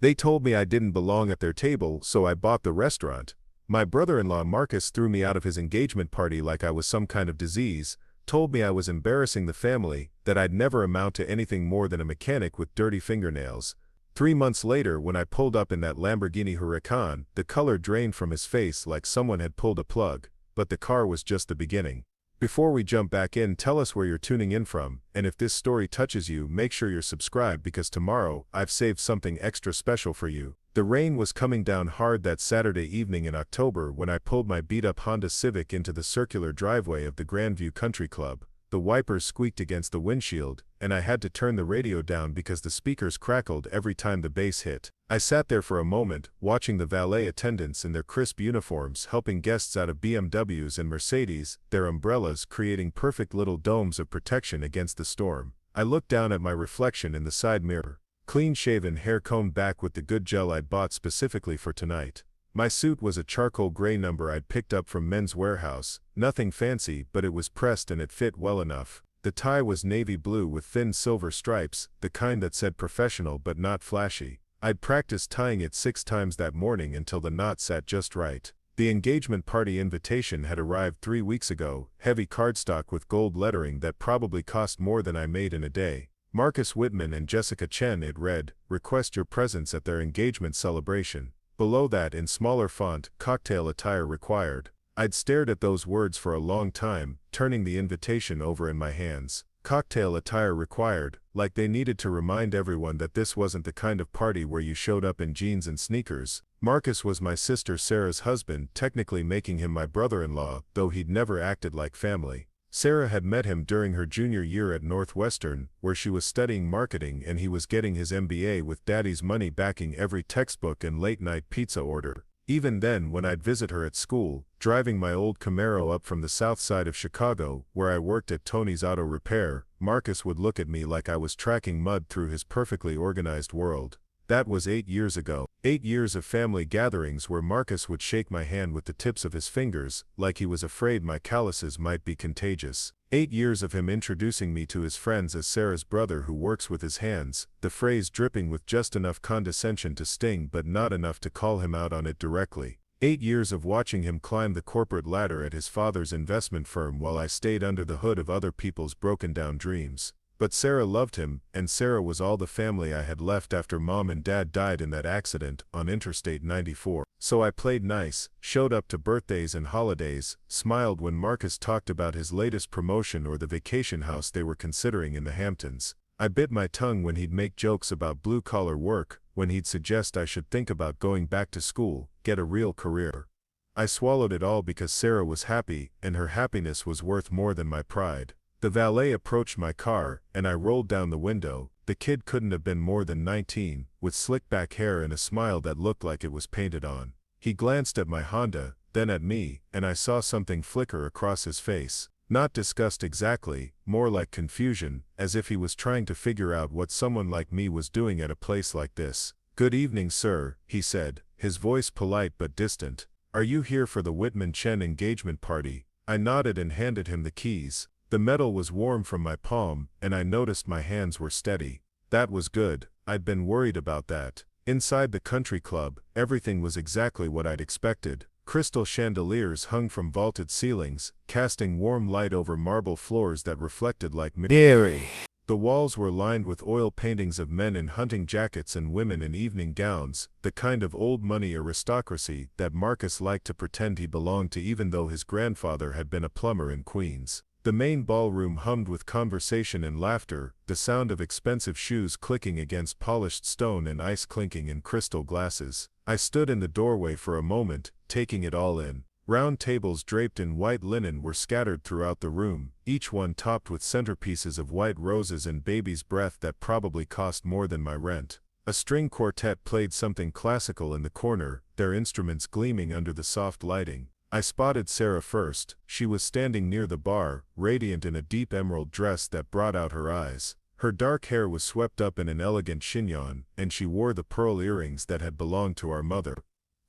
They told me I didn't belong at their table, so I bought the restaurant. My brother-in-law Marcus threw me out of his engagement party like I was some kind of disease, told me I was embarrassing the family, that I'd never amount to anything more than a mechanic with dirty fingernails. 3 months later, when I pulled up in that Lamborghini Huracan, the color drained from his face like someone had pulled a plug, but the car was just the beginning. Before we jump back in, tell us where you're tuning in from, and if this story touches you, make sure you're subscribed because tomorrow, I've saved something extra special for you. The rain was coming down hard that Saturday evening in October when I pulled my beat-up Honda Civic into the circular driveway of the Grandview Country Club. The wipers squeaked against the windshield, and I had to turn the radio down because the speakers crackled every time the bass hit. I sat there for a moment, watching the valet attendants in their crisp uniforms helping guests out of BMWs and Mercedes, their umbrellas creating perfect little domes of protection against the storm. I looked down at my reflection in the side mirror. Clean-shaven, hair combed back with the good gel I'd bought specifically for tonight. My suit was a charcoal gray number I'd picked up from Men's Wearhouse, nothing fancy, but it was pressed and it fit well enough. The tie was navy blue with thin silver stripes, the kind that said professional but not flashy. I'd practiced tying it 6 times that morning until the knot sat just right. The engagement party invitation had arrived 3 weeks ago, heavy cardstock with gold lettering that probably cost more than I made in a day. Marcus Whitman and Jessica Chen, it read, request your presence at their engagement celebration. Below that, in smaller font, cocktail attire required. I'd stared at those words for a long time, turning the invitation over in my hands. Cocktail attire required, like they needed to remind everyone that this wasn't the kind of party where you showed up in jeans and sneakers. Marcus was my sister Sarah's husband, technically making him my brother-in-law, though he'd never acted like family. Sarah had met him during her junior year at Northwestern, where she was studying marketing and he was getting his MBA with daddy's money backing every textbook and late-night pizza order. Even then, when I'd visit her at school, driving my old Camaro up from the south side of Chicago, where I worked at Tony's Auto Repair, Marcus would look at me like I was tracking mud through his perfectly organized world. That was 8 years ago. 8 years of family gatherings where Marcus would shake my hand with the tips of his fingers, like he was afraid my calluses might be contagious. 8 years of him introducing me to his friends as Sarah's brother who works with his hands, the phrase dripping with just enough condescension to sting but not enough to call him out on it directly. 8 years of watching him climb the corporate ladder at his father's investment firm while I stayed under the hood of other people's broken-down dreams. But Sarah loved him, and Sarah was all the family I had left after Mom and Dad died in that accident on Interstate 94. So I played nice, showed up to birthdays and holidays, smiled when Marcus talked about his latest promotion or the vacation house they were considering in the Hamptons. I bit my tongue when he'd make jokes about blue-collar work, when he'd suggest I should think about going back to school, get a real career. I swallowed it all because Sarah was happy, and her happiness was worth more than my pride. The valet approached my car, and I rolled down the window. The kid couldn't have been more than 19, with slick-back hair and a smile that looked like it was painted on. He glanced at my Honda, then at me, and I saw something flicker across his face. Not disgust exactly, more like confusion, as if he was trying to figure out what someone like me was doing at a place like this. "Good evening, sir," he said, his voice polite but distant. "Are you here for the Whitman Chen engagement party?" I nodded and handed him the keys. The metal was warm from my palm, and I noticed my hands were steady. That was good. I'd been worried about that. Inside the country club, everything was exactly what I'd expected. Crystal chandeliers hung from vaulted ceilings, casting warm light over marble floors that reflected like mirrors. The walls were lined with oil paintings of men in hunting jackets and women in evening gowns, the kind of old-money aristocracy that Marcus liked to pretend he belonged to even though his grandfather had been a plumber in Queens. The main ballroom hummed with conversation and laughter, the sound of expensive shoes clicking against polished stone and ice clinking in crystal glasses. I stood in the doorway for a moment, taking it all in. Round tables draped in white linen were scattered throughout the room, each one topped with centerpieces of white roses and baby's breath that probably cost more than my rent. A string quartet played something classical in the corner, their instruments gleaming under the soft lighting. I spotted Sarah first. She was standing near the bar, radiant in a deep emerald dress that brought out her eyes. Her dark hair was swept up in an elegant chignon, and she wore the pearl earrings that had belonged to our mother.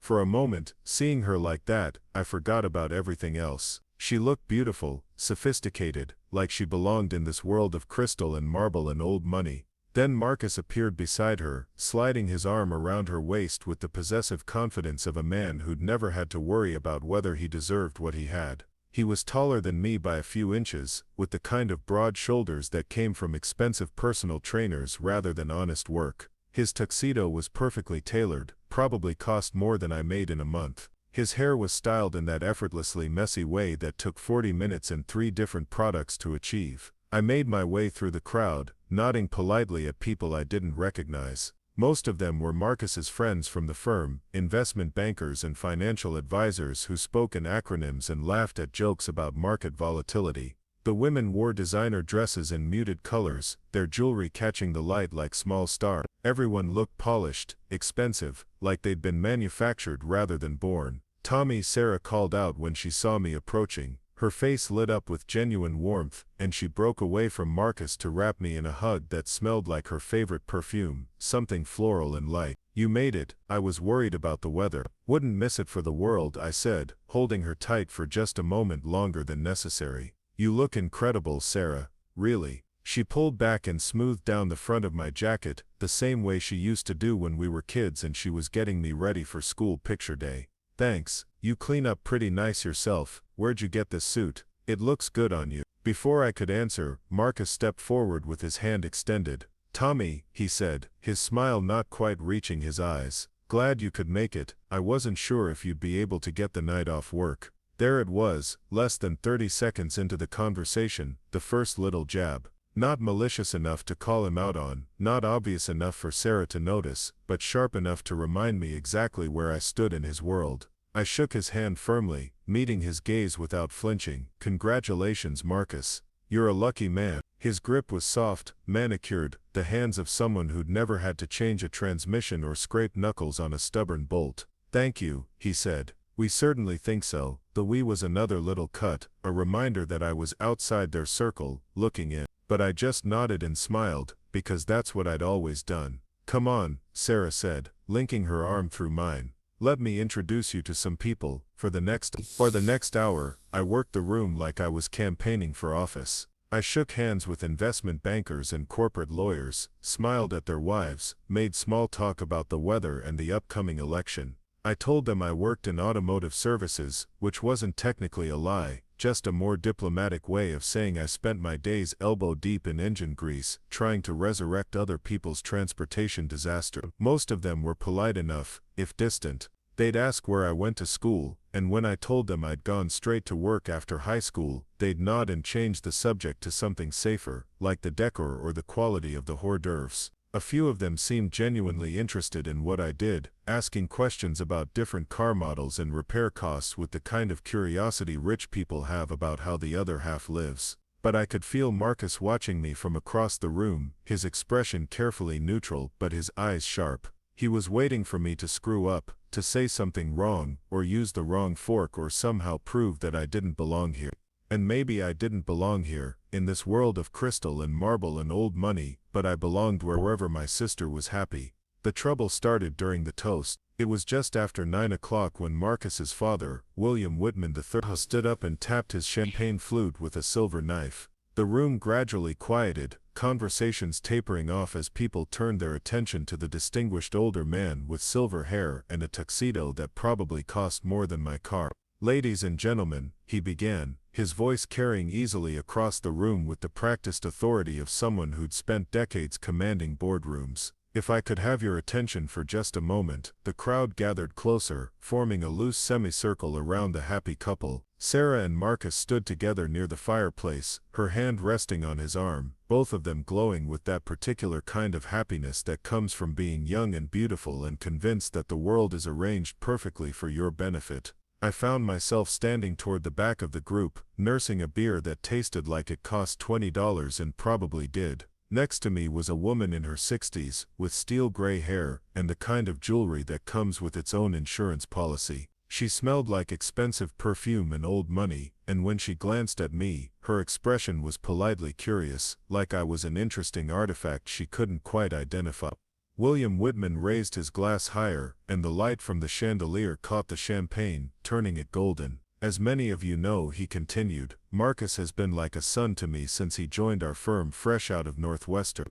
For a moment, seeing her like that, I forgot about everything else. She looked beautiful, sophisticated, like she belonged in this world of crystal and marble and old money. Then Marcus appeared beside her, sliding his arm around her waist with the possessive confidence of a man who'd never had to worry about whether he deserved what he had. He was taller than me by a few inches, with the kind of broad shoulders that came from expensive personal trainers rather than honest work. His tuxedo was perfectly tailored, probably cost more than I made in a month. His hair was styled in that effortlessly messy way that took 40 minutes and 3 different products to achieve. I made my way through the crowd, nodding politely at people I didn't recognize. Most of them were Marcus's friends from the firm, investment bankers and financial advisors who spoke in acronyms and laughed at jokes about market volatility. The women wore designer dresses in muted colors, their jewelry catching the light like small stars. Everyone looked polished, expensive, like they'd been manufactured rather than born. "Tommy," Sarah called out when she saw me approaching. Her face lit up with genuine warmth, and she broke away from Marcus to wrap me in a hug that smelled like her favorite perfume, something floral and light. "You made it. I was worried about the weather." "Wouldn't miss it for the world," I said, holding her tight for just a moment longer than necessary. "You look incredible, Sarah. Really." She pulled back and smoothed down the front of my jacket, the same way she used to do when we were kids and she was getting me ready for school picture day. "Thanks. You clean up pretty nice yourself. Where'd you get this suit? It looks good on you." Before I could answer, Marcus stepped forward with his hand extended. "Tommy," he said, his smile not quite reaching his eyes. "Glad you could make it. I wasn't sure if you'd be able to get the night off work." There it was, less than 30 seconds into the conversation, the first little jab. Not malicious enough to call him out on, not obvious enough for Sarah to notice, but sharp enough to remind me exactly where I stood in his world. I shook his hand firmly, meeting his gaze without flinching. "Congratulations, Marcus. You're a lucky man." His grip was soft, manicured, the hands of someone who'd never had to change a transmission or scrape knuckles on a stubborn bolt. "Thank you," he said. "We certainly think so." The "we" was another little cut, a reminder that I was outside their circle, looking in. But I just nodded and smiled, because that's what I'd always done. "Come on," Sarah said, linking her arm through mine. "Let me introduce you to some people." For the next hour, I worked the room like I was campaigning for office. I shook hands with investment bankers and corporate lawyers, smiled at their wives, made small talk about the weather and the upcoming election. I told them I worked in automotive services, which wasn't technically a lie, just a more diplomatic way of saying I spent my days elbow deep in engine grease, trying to resurrect other people's transportation disaster. Most of them were polite enough, if distant. They'd ask where I went to school, and when I told them I'd gone straight to work after high school, they'd nod and change the subject to something safer, like the decor or the quality of the hors d'oeuvres. A few of them seemed genuinely interested in what I did, asking questions about different car models and repair costs with the kind of curiosity rich people have about how the other half lives. But I could feel Marcus watching me from across the room, his expression carefully neutral but his eyes sharp. He was waiting for me to screw up, to say something wrong, or use the wrong fork or somehow prove that I didn't belong here. And maybe I didn't belong here, in this world of crystal and marble and old money, but I belonged wherever my sister was happy. The trouble started during the toast. It was just after 9 o'clock when Marcus's father, William Whitman III, stood up and tapped his champagne flute with a silver knife. The room gradually quieted, conversations tapering off as people turned their attention to the distinguished older man with silver hair and a tuxedo that probably cost more than my car. "Ladies and gentlemen," he began, his voice carrying easily across the room with the practiced authority of someone who'd spent decades commanding boardrooms. "If I could have your attention for just a moment." The crowd gathered closer, forming a loose semicircle around the happy couple. Sarah and Marcus stood together near the fireplace, her hand resting on his arm, both of them glowing with that particular kind of happiness that comes from being young and beautiful and convinced that the world is arranged perfectly for your benefit. I found myself standing toward the back of the group, nursing a beer that tasted like it cost $20 and probably did. Next to me was a woman in her 60s, with steel gray hair, and the kind of jewelry that comes with its own insurance policy. She smelled like expensive perfume and old money, and when she glanced at me, her expression was politely curious, like I was an interesting artifact she couldn't quite identify. William Whitman raised his glass higher, and the light from the chandelier caught the champagne, turning it golden. "As many of you know," he continued, "Marcus has been like a son to me since he joined our firm fresh out of Northwestern.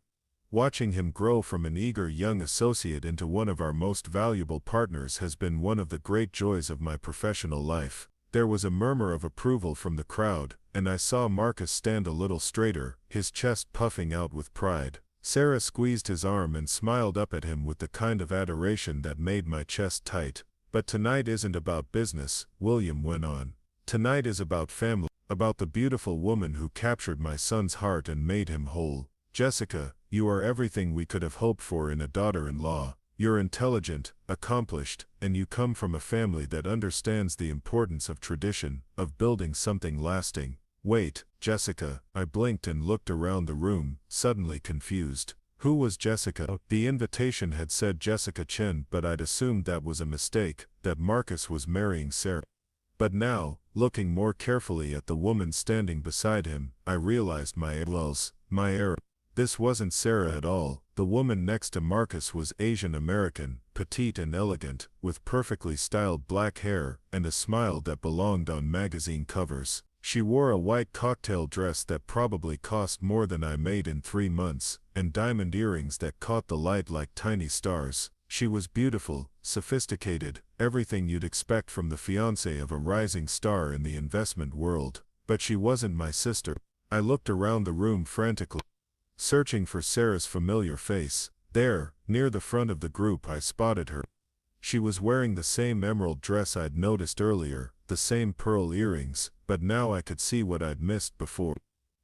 Watching him grow from an eager young associate into one of our most valuable partners has been one of the great joys of my professional life. There was a murmur of approval from the crowd, and I saw Marcus stand a little straighter, his chest puffing out with pride. Sarah squeezed his arm and smiled up at him with the kind of adoration that made my chest tight. But tonight isn't about business, William went on. Tonight is about family, about the beautiful woman who captured my son's heart and made him whole. Jessica, you are everything we could have hoped for in a daughter-in-law. You're intelligent, accomplished, and you come from a family that understands the importance of tradition, of building something lasting. Wait, Jessica. I blinked and looked around the room, suddenly confused. Who was Jessica? The invitation had said Jessica Chen, but I'd assumed that was a mistake, that Marcus was marrying Sarah. But now, looking more carefully at the woman standing beside him, I realized my error. This wasn't Sarah at all. The woman next to Marcus was Asian American, petite and elegant, with perfectly styled black hair and a smile that belonged on magazine covers. She wore a white cocktail dress that probably cost more than I made in 3 months, and diamond earrings that caught the light like tiny stars. She was beautiful, sophisticated, everything you'd expect from the fiancée of a rising star in the investment world. But she wasn't my sister. I looked around the room frantically, searching for Sarah's familiar face. There, near the front of the group, I spotted her. She was wearing the same emerald dress I'd noticed earlier, the same pearl earrings, but now I could see what I'd missed before.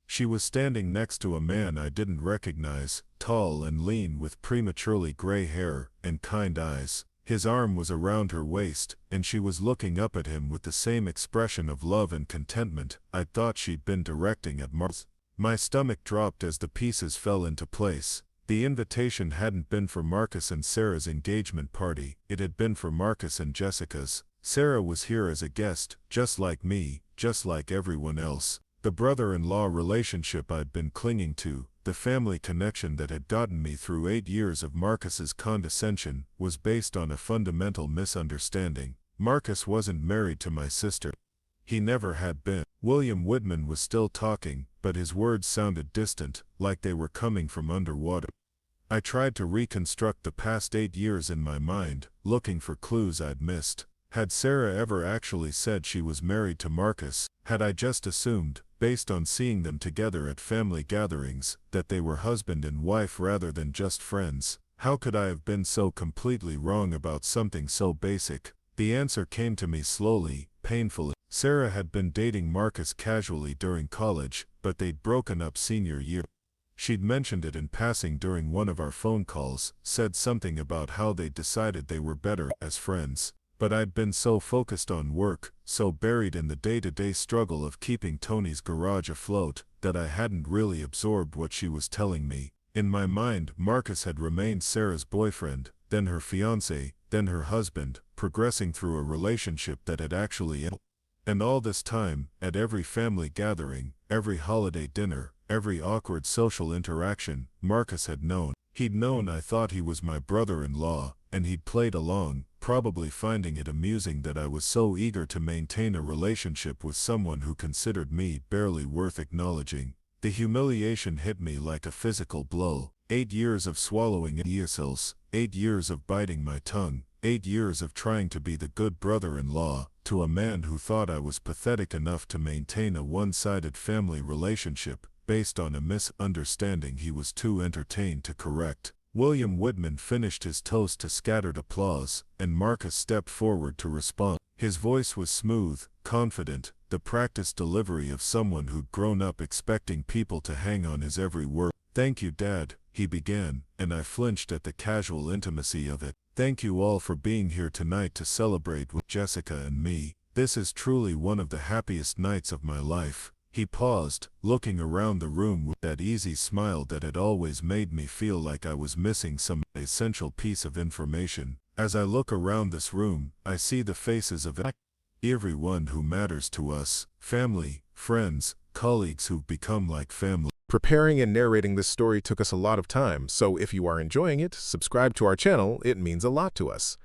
She was standing next to a man I didn't recognize, tall and lean with prematurely gray hair and kind eyes. His arm was around her waist, and she was looking up at him with the same expression of love and contentment I'd thought she'd been directing at Marcus. My stomach dropped as the pieces fell into place. The invitation hadn't been for Marcus and Sarah's engagement party, it had been for Marcus and Jessica's. Sarah was here as a guest, just like me, just like everyone else. The brother-in-law relationship I'd been clinging to, the family connection that had gotten me through 8 years of Marcus's condescension, was based on a fundamental misunderstanding. Marcus wasn't married to my sister. He never had been. William Whitman was still talking, but his words sounded distant, like they were coming from underwater. I tried to reconstruct the past 8 years in my mind, looking for clues I'd missed. Had Sarah ever actually said she was married to Marcus? Had I just assumed, based on seeing them together at family gatherings, that they were husband and wife rather than just friends? How could I have been so completely wrong about something so basic? The answer came to me slowly, painfully. Sarah had been dating Marcus casually during college, but they'd broken up senior year. She'd mentioned it in passing during one of our phone calls, said something about how they'd decided they were better as friends. But I'd been so focused on work, so buried in the day-to-day struggle of keeping Tony's garage afloat, that I hadn't really absorbed what she was telling me. In my mind, Marcus had remained Sarah's boyfriend, then her fiancé, then her husband, progressing through a relationship that had actually ended. And all this time, at every family gathering, every holiday dinner, every awkward social interaction, Marcus had known. He'd known I thought he was my brother-in-law, and he'd played along, probably finding it amusing that I was so eager to maintain a relationship with someone who considered me barely worth acknowledging. The humiliation hit me like a physical blow. 8 years of swallowing insults, 8 years of biting my tongue, 8 years of trying to be the good brother-in-law, to a man who thought I was pathetic enough to maintain a one-sided family relationship, based on a misunderstanding he was too entertained to correct. William Whitman finished his toast to scattered applause, and Marcus stepped forward to respond. His voice was smooth, confident, the practiced delivery of someone who'd grown up expecting people to hang on his every word. "Thank you, Dad," he began, and I flinched at the casual intimacy of it. "Thank you all for being here tonight to celebrate with Jessica and me. This is truly one of the happiest nights of my life." He paused, looking around the room with that easy smile that had always made me feel like I was missing some essential piece of information. As I look around this room, I see the faces of everyone who matters to us, family, friends, colleagues who've become like family. Preparing and narrating this story took us a lot of time, so if you are enjoying it, subscribe to our channel, it means a lot to us.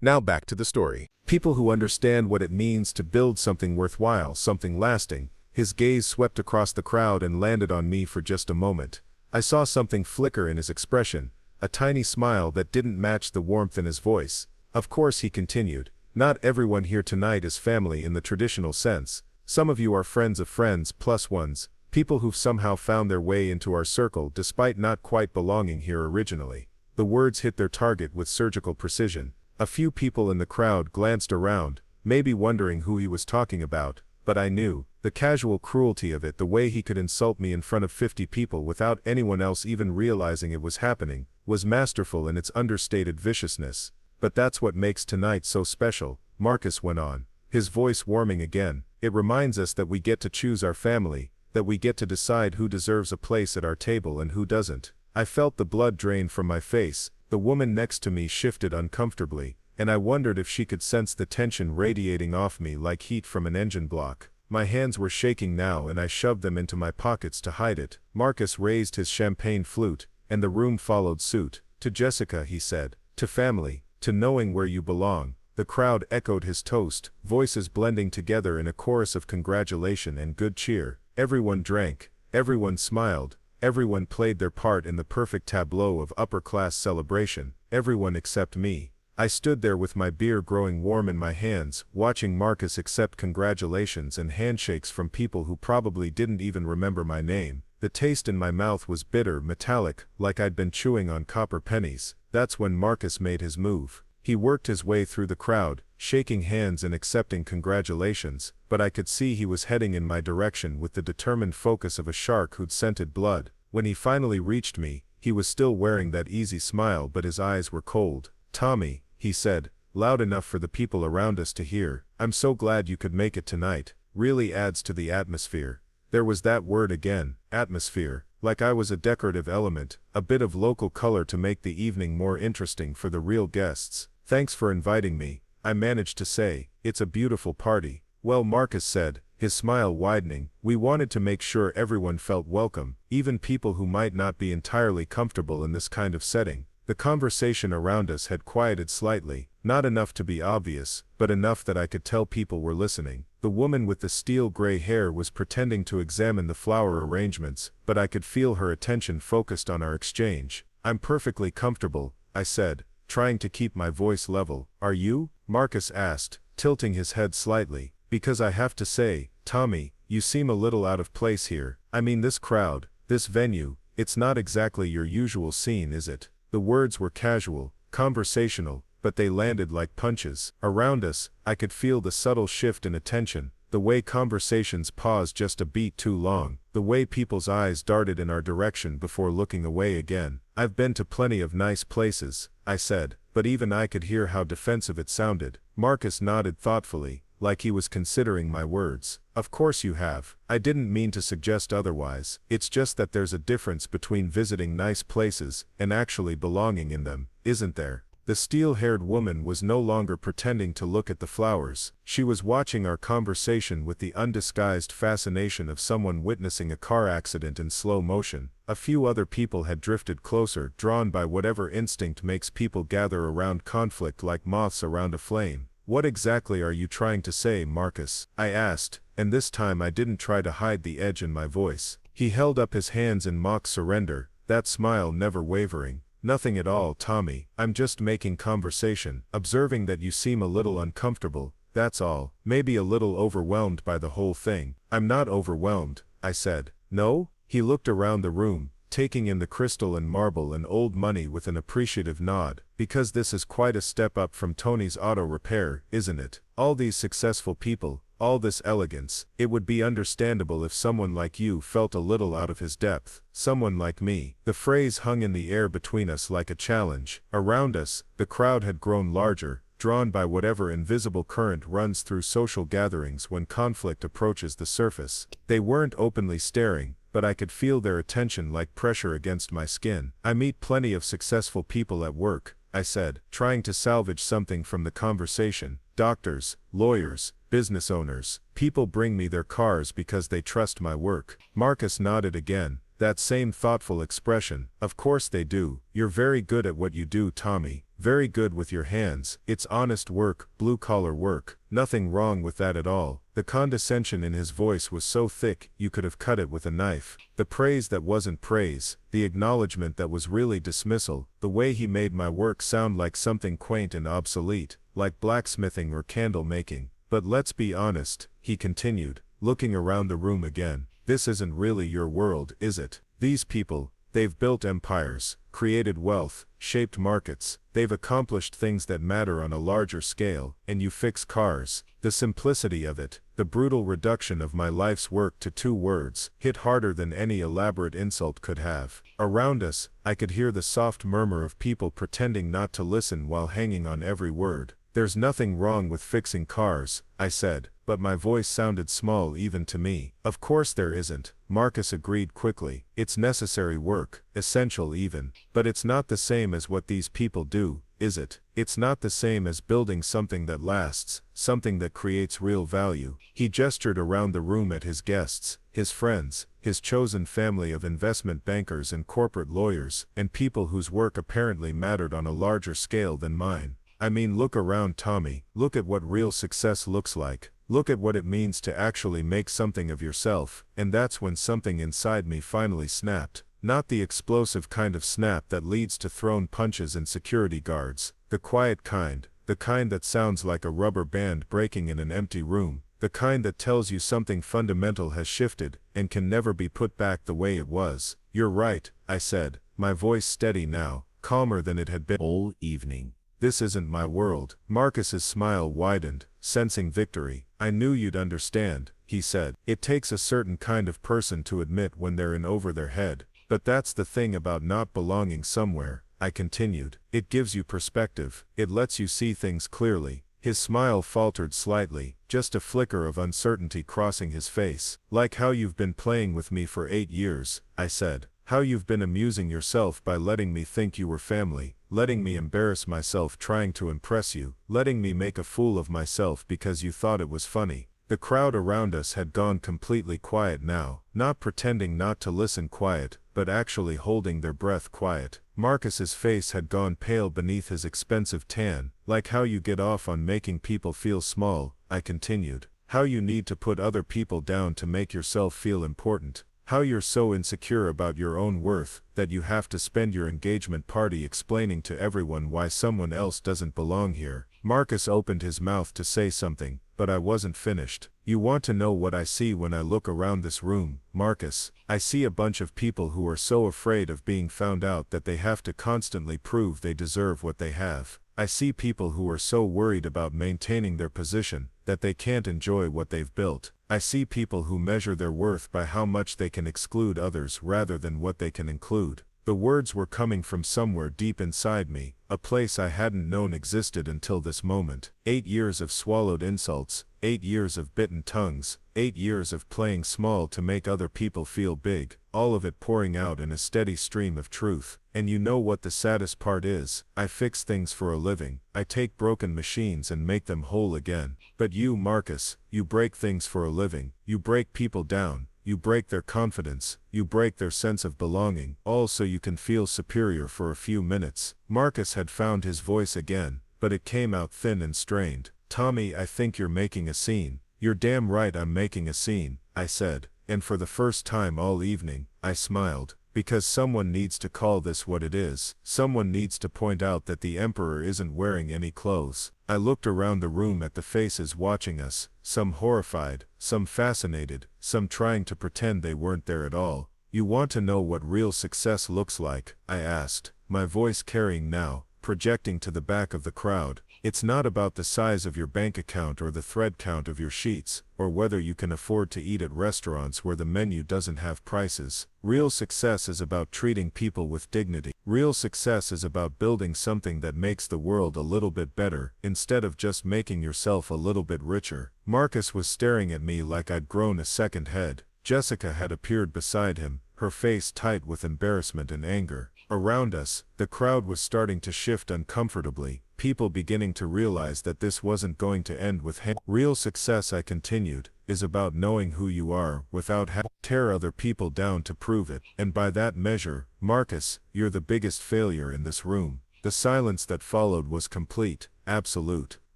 Now back to the story. People who understand what it means to build something worthwhile, something lasting. His gaze swept across the crowd and landed on me for just a moment. I saw something flicker in his expression, a tiny smile that didn't match the warmth in his voice. Of course, he continued, not everyone here tonight is family in the traditional sense. Some of you are friends of friends plus ones, people who've somehow found their way into our circle despite not quite belonging here originally. The words hit their target with surgical precision. A few people in the crowd glanced around, maybe wondering who he was talking about, but I knew, the casual cruelty of it, the way he could insult me in front of 50 people without anyone else even realizing it was happening, was masterful in its understated viciousness. But that's what makes tonight so special, Marcus went on, his voice warming again. It reminds us that we get to choose our family, that we get to decide who deserves a place at our table and who doesn't. I felt the blood drain from my face, the woman next to me shifted uncomfortably, and I wondered if she could sense the tension radiating off me like heat from an engine block. My hands were shaking now and I shoved them into my pockets to hide it. Marcus raised his champagne flute, and the room followed suit. To Jessica, he said, to family, to knowing where you belong. The crowd echoed his toast, voices blending together in a chorus of congratulation and good cheer. Everyone drank, everyone smiled, everyone played their part in the perfect tableau of upper-class celebration, everyone except me. I stood there with my beer growing warm in my hands, watching Marcus accept congratulations and handshakes from people who probably didn't even remember my name. The taste in my mouth was bitter, metallic, like I'd been chewing on copper pennies. That's when Marcus made his move. He worked his way through the crowd, shaking hands and accepting congratulations, but I could see he was heading in my direction with the determined focus of a shark who'd scented blood. When he finally reached me, he was still wearing that easy smile but his eyes were cold. Tommy, he said, loud enough for the people around us to hear, I'm so glad you could make it tonight. Really adds to the atmosphere. There was that word again, atmosphere, like I was a decorative element, a bit of local color to make the evening more interesting for the real guests. Thanks for inviting me, I managed to say. It's a beautiful party. Well, Marcus said, his smile widening, we wanted to make sure everyone felt welcome, even people who might not be entirely comfortable in this kind of setting. The conversation around us had quieted slightly, not enough to be obvious, but enough that I could tell people were listening. The woman with the steel gray hair was pretending to examine the flower arrangements, but I could feel her attention focused on our exchange. I'm perfectly comfortable, I said, trying to keep my voice level. Are you? Marcus asked, tilting his head slightly. Because I have to say, Tommy, you seem a little out of place here. I mean, this crowd, this venue, it's not exactly your usual scene, is it? The words were casual, conversational, but they landed like punches. Around us, I could feel the subtle shift in attention, the way conversations paused just a beat too long, the way people's eyes darted in our direction before looking away again. I've been to plenty of nice places, I said, but even I could hear how defensive it sounded. Marcus nodded thoughtfully, like he was considering my words. Of course you have. I didn't mean to suggest otherwise. It's just that there's a difference between visiting nice places and actually belonging in them, isn't there? The steel-haired woman was no longer pretending to look at the flowers. She was watching our conversation with the undisguised fascination of someone witnessing a car accident in slow motion. A few other people had drifted closer, drawn by whatever instinct makes people gather around conflict like moths around a flame. What exactly are you trying to say, Marcus? I asked, and this time I didn't try to hide the edge in my voice. He held up his hands in mock surrender, that smile never wavering. Nothing at all, Tommy. I'm just making conversation, observing that you seem a little uncomfortable, that's all. Maybe a little overwhelmed by the whole thing. I'm not overwhelmed, I said. No? He looked around the room, taking in the crystal and marble and old money with an appreciative nod. Because this is quite a step up from Tony's auto repair, isn't it? All these successful people, all this elegance. It would be understandable if someone like you felt a little out of his depth. Someone like me. The phrase hung in the air between us like a challenge. Around us, the crowd had grown larger, drawn by whatever invisible current runs through social gatherings when conflict approaches the surface. They weren't openly staring, but I could feel their attention like pressure against my skin. I meet plenty of successful people at work, I said, trying to salvage something from the conversation. Doctors, lawyers, business owners. People bring me their cars because they trust my work. Marcus nodded again, That same thoughtful expression. Of course they do. You're very good at what you do, Tommy. Very good with your hands. It's honest work, blue-collar work. Nothing wrong with that at all. The condescension in his voice was so thick, you could have cut it with a knife. The praise that wasn't praise, the acknowledgement that was really dismissal, the way he made my work sound like something quaint and obsolete, like blacksmithing or candle making. But let's be honest, he continued, looking around the room again. This isn't really your world, is it? These people, they've built empires, created wealth, shaped markets, they've accomplished things that matter on a larger scale, and you fix cars. The simplicity of it, the brutal reduction of my life's work to 2 words, hit harder than any elaborate insult could have. Around us, I could hear the soft murmur of people pretending not to listen while hanging on every word. There's nothing wrong with fixing cars, I said, but my voice sounded small even to me. Of course there isn't, Marcus agreed quickly. It's necessary work, essential even. But it's not the same as what these people do, is it? It's not the same as building something that lasts, something that creates real value. He gestured around the room at his guests, his friends, his chosen family of investment bankers and corporate lawyers, and people whose work apparently mattered on a larger scale than mine. I mean, look around, Tommy. Look at what real success looks like. Look at what it means to actually make something of yourself. And that's when something inside me finally snapped. Not the explosive kind of snap that leads to thrown punches and security guards. The quiet kind. The kind that sounds like a rubber band breaking in an empty room. The kind that tells you something fundamental has shifted and can never be put back the way it was. You're right, I said, my voice steady now, calmer than it had been all evening. This isn't my world. Marcus's smile widened, sensing victory. I knew you'd understand, he said. It takes a certain kind of person to admit when they're in over their head. But that's the thing about not belonging somewhere, I continued. It gives you perspective. It lets you see things clearly. His smile faltered slightly, just a flicker of uncertainty crossing his face. Like how you've been playing with me for 8 years, I said. How you've been amusing yourself by letting me think you were family, letting me embarrass myself trying to impress you, letting me make a fool of myself because you thought it was funny. The crowd around us had gone completely quiet now, not pretending not to listen quiet, but actually holding their breath quiet. Marcus's face had gone pale beneath his expensive tan. Like how you get off on making people feel small, I continued. How you need to put other people down to make yourself feel important. How you're so insecure about your own worth that you have to spend your engagement party explaining to everyone why someone else doesn't belong here. Marcus opened his mouth to say something, but I wasn't finished. You want to know what I see when I look around this room, Marcus? I see a bunch of people who are so afraid of being found out that they have to constantly prove they deserve what they have. I see people who are so worried about maintaining their position that they can't enjoy what they've built. I see people who measure their worth by how much they can exclude others rather than what they can include. The words were coming from somewhere deep inside me, a place I hadn't known existed until this moment. 8 years of swallowed insults, 8 years of bitten tongues, 8 years of playing small to make other people feel big, all of it pouring out in a steady stream of truth. And you know what the saddest part is? I fix things for a living. I take broken machines and make them whole again. But you, Marcus, you break things for a living. You break people down. You break their confidence, you break their sense of belonging, all so you can feel superior for a few minutes. Marcus had found his voice again, but it came out thin and strained. Tommy, I think you're making a scene. You're damn right I'm making a scene, I said, and for the first time all evening, I smiled. Because someone needs to call this what it is. Someone needs to point out that the emperor isn't wearing any clothes. I looked around the room at the faces watching us, some horrified, some fascinated, some trying to pretend they weren't there at all. You want to know what real success looks like? I asked, my voice carrying now, projecting to the back of the crowd. It's not about the size of your bank account or the thread count of your sheets, or whether you can afford to eat at restaurants where the menu doesn't have prices. Real success is about treating people with dignity. Real success is about building something that makes the world a little bit better, instead of just making yourself a little bit richer. Marcus was staring at me like I'd grown a second head. Jessica had appeared beside him, her face tight with embarrassment and anger. Around us, the crowd was starting to shift uncomfortably, people beginning to realize that this wasn't going to end with real success, I continued, is about knowing who you are without having to tear other people down to prove it. And by that measure, Marcus, you're the biggest failure in this room. The silence that followed was complete, absolute.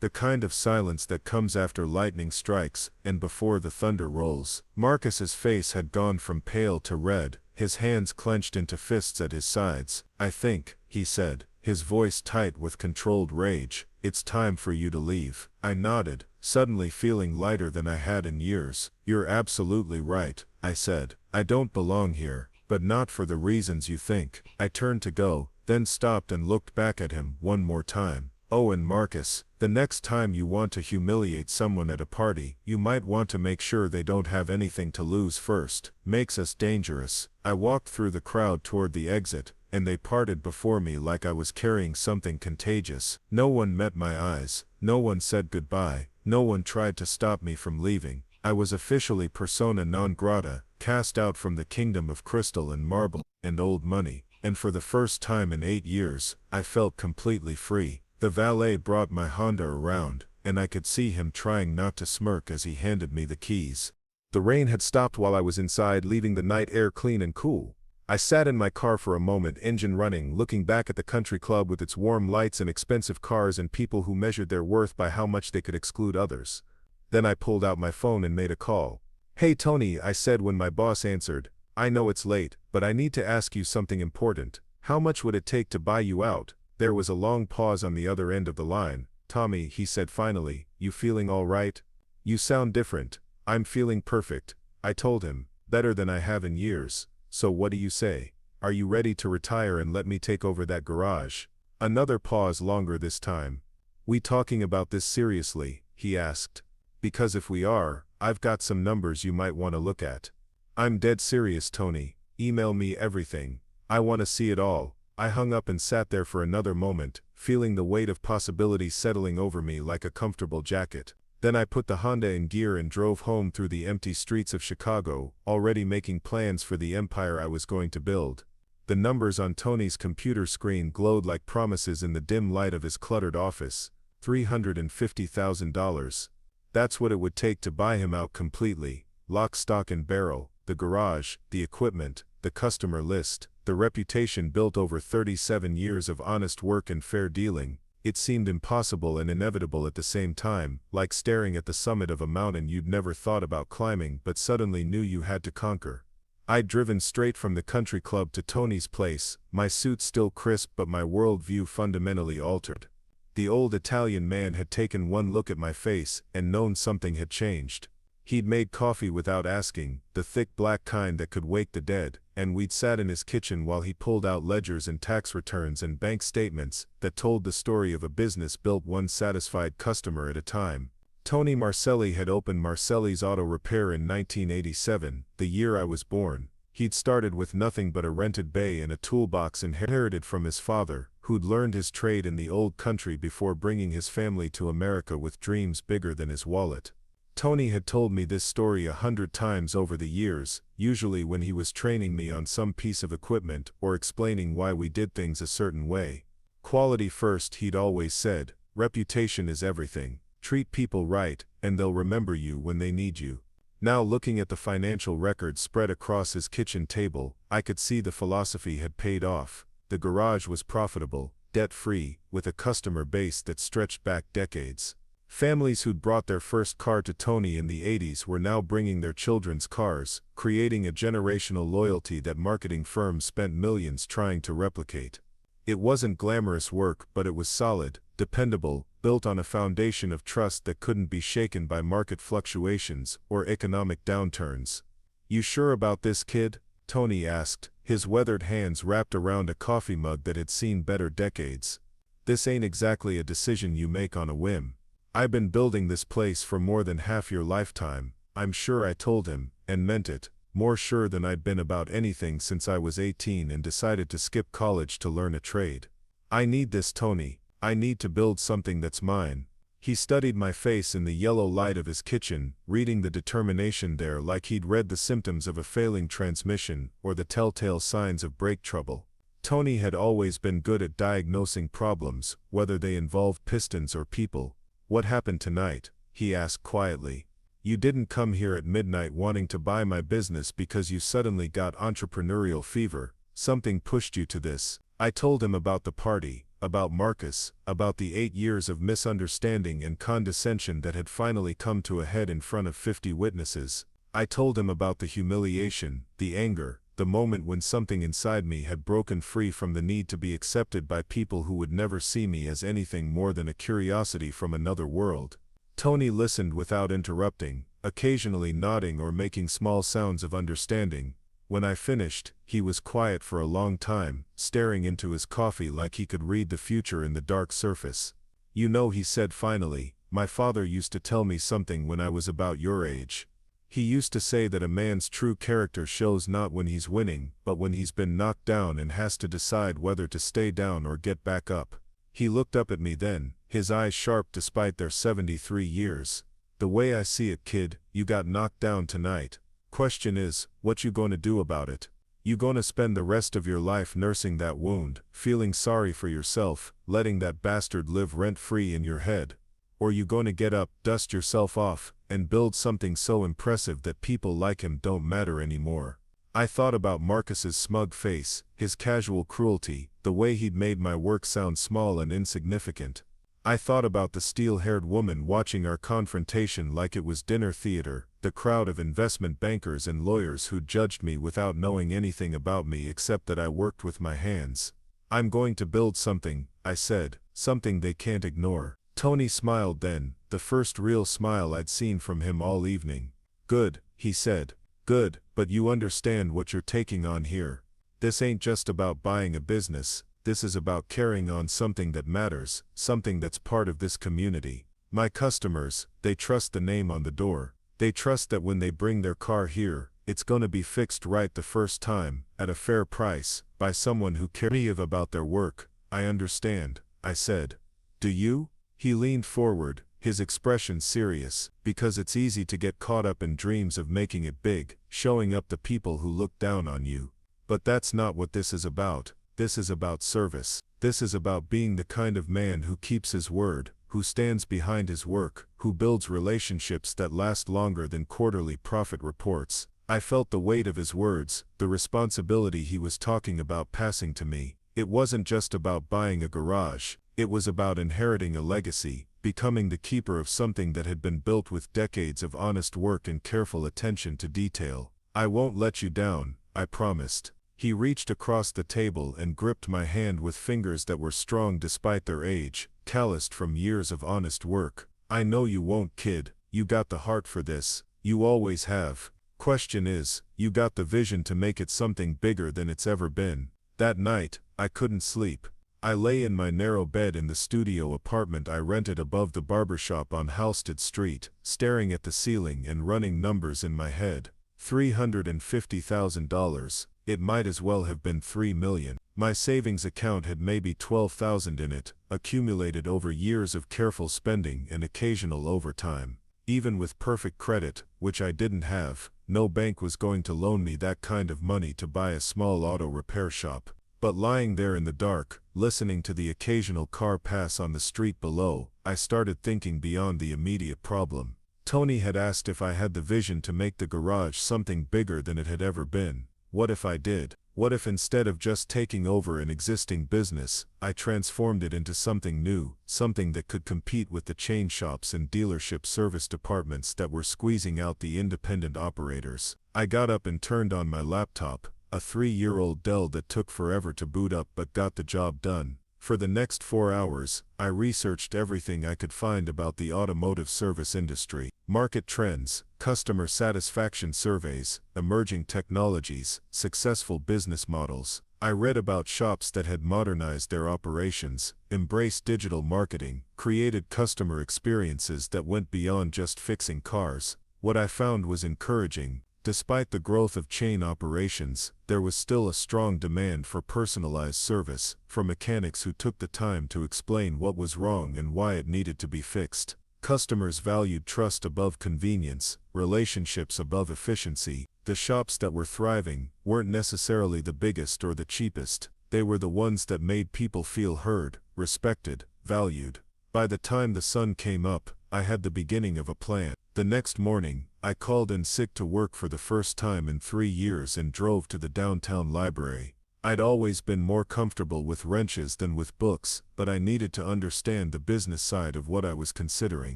The kind of silence that comes after lightning strikes and before the thunder rolls. Marcus's face had gone from pale to red, his hands clenched into fists at his sides. I think, he said, his voice tight with controlled rage, it's time for you to leave. I nodded, suddenly feeling lighter than I had in years. You're absolutely right, I said. I don't belong here, but not for the reasons you think. I turned to go, then stopped and looked back at him one more time. Oh, and Marcus, the next time you want to humiliate someone at a party, you might want to make sure they don't have anything to lose first. Makes us dangerous. I walked through the crowd toward the exit, and they parted before me like I was carrying something contagious. No one met my eyes, no one said goodbye, no one tried to stop me from leaving. I was officially persona non grata, cast out from the kingdom of crystal and marble and old money, and for the first time in 8 years, I felt completely free. The valet brought my Honda around, and I could see him trying not to smirk as he handed me the keys. The rain had stopped while I was inside, leaving the night air clean and cool. I sat in my car for a moment, engine running, looking back at the country club with its warm lights and expensive cars and people who measured their worth by how much they could exclude others. Then I pulled out my phone and made a call. "Hey Tony," I said when my boss answered. "I know it's late, but I need to ask you something important. How much would it take to buy you out?" There was a long pause on the other end of the line. "Tommy," he said finally, "you feeling all right? You sound different." "I'm feeling perfect," I told him, "better than I have in years. So what do you say? Are you ready to retire and let me take over that garage?" Another pause, longer this time. "We talking about this seriously?" he asked. "Because if we are, I've got some numbers you might want to look at." "I'm dead serious, Tony. Email me everything. I want to see it all." I hung up and sat there for another moment, feeling the weight of possibility settling over me like a comfortable jacket. Then I put the Honda in gear and drove home through the empty streets of Chicago, already making plans for the empire I was going to build. The numbers on Tony's computer screen glowed like promises in the dim light of his cluttered office. $350,000. That's what it would take to buy him out completely. Lock, stock and barrel, the garage, the equipment, the customer list, the reputation built over 37 years of honest work and fair dealing. It seemed impossible and inevitable at the same time, like staring at the summit of a mountain you'd never thought about climbing but suddenly knew you had to conquer. I'd driven straight from the country club to Tony's place, my suit still crisp but my worldview fundamentally altered. The old Italian man had taken one look at my face and known something had changed. He'd made coffee without asking, the thick black kind that could wake the dead, and we'd sat in his kitchen while he pulled out ledgers and tax returns and bank statements that told the story of a business built one satisfied customer at a time. Tony Marcelli had opened Marcelli's Auto Repair in 1987, the year I was born. He'd started with nothing but a rented bay and a toolbox inherited from his father, who'd learned his trade in the old country before bringing his family to America with dreams bigger than his wallet. Tony had told me this story 100 times over the years, usually when he was training me on some piece of equipment or explaining why we did things a certain way. Quality first, he'd always said. Reputation is everything. Treat people right, and they'll remember you when they need you. Now, looking at the financial records spread across his kitchen table, I could see the philosophy had paid off. The garage was profitable, debt-free, with a customer base that stretched back decades. Families who'd brought their first car to Tony in the 80s were now bringing their children's cars, creating a generational loyalty that marketing firms spent millions trying to replicate. It wasn't glamorous work, but it was solid, dependable, built on a foundation of trust that couldn't be shaken by market fluctuations or economic downturns. "You sure about this, kid?" Tony asked, his weathered hands wrapped around a coffee mug that had seen better decades. "This ain't exactly a decision you make on a whim. I've been building this place for more than half your lifetime." "I'm sure," I told him, and meant it, more sure than I'd been about anything since I was 18 and decided to skip college to learn a trade. "I need this, Tony. I need to build something that's mine." He studied my face in the yellow light of his kitchen, reading the determination there like he'd read the symptoms of a failing transmission or the telltale signs of brake trouble. Tony had always been good at diagnosing problems, whether they involved pistons or people. "What happened tonight?" he asked quietly. You didn't come here at midnight wanting to buy my business because you suddenly got entrepreneurial fever. Something pushed you to this. I told him about the party, about Marcus, about the 8 years of misunderstanding and condescension that had finally come to a head in front of 50 witnesses. I told him about the humiliation, the anger, the moment when something inside me had broken free from the need to be accepted by people who would never see me as anything more than a curiosity from another world. Tony listened without interrupting, occasionally nodding or making small sounds of understanding. When I finished, he was quiet for a long time, staring into his coffee like he could read the future in the dark surface. You know, he said finally, my father used to tell me something when I was about your age. He used to say that a man's true character shows not when he's winning, but when he's been knocked down and has to decide whether to stay down or get back up. He looked up at me then, his eyes sharp despite their 73 years. The way I see it, kid, you got knocked down tonight. Question is, what you gonna do about it? You gonna spend the rest of your life nursing that wound, feeling sorry for yourself, letting that bastard live rent-free in your head? Or you gonna get up, dust yourself off, and build something so impressive that people like him don't matter anymore? I thought about Marcus's smug face, his casual cruelty, the way he'd made my work sound small and insignificant. I thought about the steel-haired woman watching our confrontation like it was dinner theater, the crowd of investment bankers and lawyers who judged me without knowing anything about me except that I worked with my hands. I'm going to build something, I said, something they can't ignore. Tony smiled then, the first real smile I'd seen from him all evening. Good, he said. Good, but you understand what you're taking on here. This ain't just about buying a business. This is about carrying on something that matters, something that's part of this community. My customers, they trust the name on the door. They trust that when they bring their car here, it's gonna be fixed right the first time, at a fair price, by someone who cares about their work. I understand, I said. Do you? He leaned forward, his expression serious, because it's easy to get caught up in dreams of making it big, showing up the people who look down on you. But that's not what this is about. This is about service. This is about being the kind of man who keeps his word, who stands behind his work, who builds relationships that last longer than quarterly profit reports. I felt the weight of his words, the responsibility he was talking about passing to me. It wasn't just about buying a garage, it was about inheriting a legacy, becoming the keeper of something that had been built with decades of honest work and careful attention to detail. I won't let you down, I promised. He reached across the table and gripped my hand with fingers that were strong despite their age, calloused from years of honest work. I know you won't, kid. You got the heart for this. You always have. Question is, you got the vision to make it something bigger than it's ever been. That night, I couldn't sleep. I lay in my narrow bed in the studio apartment I rented above the barbershop on Halsted Street, staring at the ceiling and running numbers in my head. $350,000. It might as well have been $3 million. My savings account had maybe $12,000 in it, accumulated over years of careful spending and occasional overtime. Even with perfect credit, which I didn't have, no bank was going to loan me that kind of money to buy a small auto repair shop. But lying there in the dark, listening to the occasional car pass on the street below, I started thinking beyond the immediate problem. Tony had asked if I had the vision to make the garage something bigger than it had ever been. What if I did? What if instead of just taking over an existing business, I transformed it into something new, something that could compete with the chain shops and dealership service departments that were squeezing out the independent operators? I got up and turned on my laptop, a 3-year-old Dell that took forever to boot up but got the job done. For the next 4 hours, I researched everything I could find about the automotive service industry. Market trends, customer satisfaction surveys, emerging technologies, successful business models. I read about shops that had modernized their operations, embraced digital marketing, created customer experiences that went beyond just fixing cars. What I found was encouraging. Despite the growth of chain operations, there was still a strong demand for personalized service, for mechanics who took the time to explain what was wrong and why it needed to be fixed. Customers valued trust above convenience, relationships above efficiency. The shops that were thriving weren't necessarily the biggest or the cheapest. They were the ones that made people feel heard, respected, valued. By the time the sun came up, I had the beginning of a plan. The next morning, I called in sick to work for the first time in 3 years and drove to the downtown library. I'd always been more comfortable with wrenches than with books, but I needed to understand the business side of what I was considering.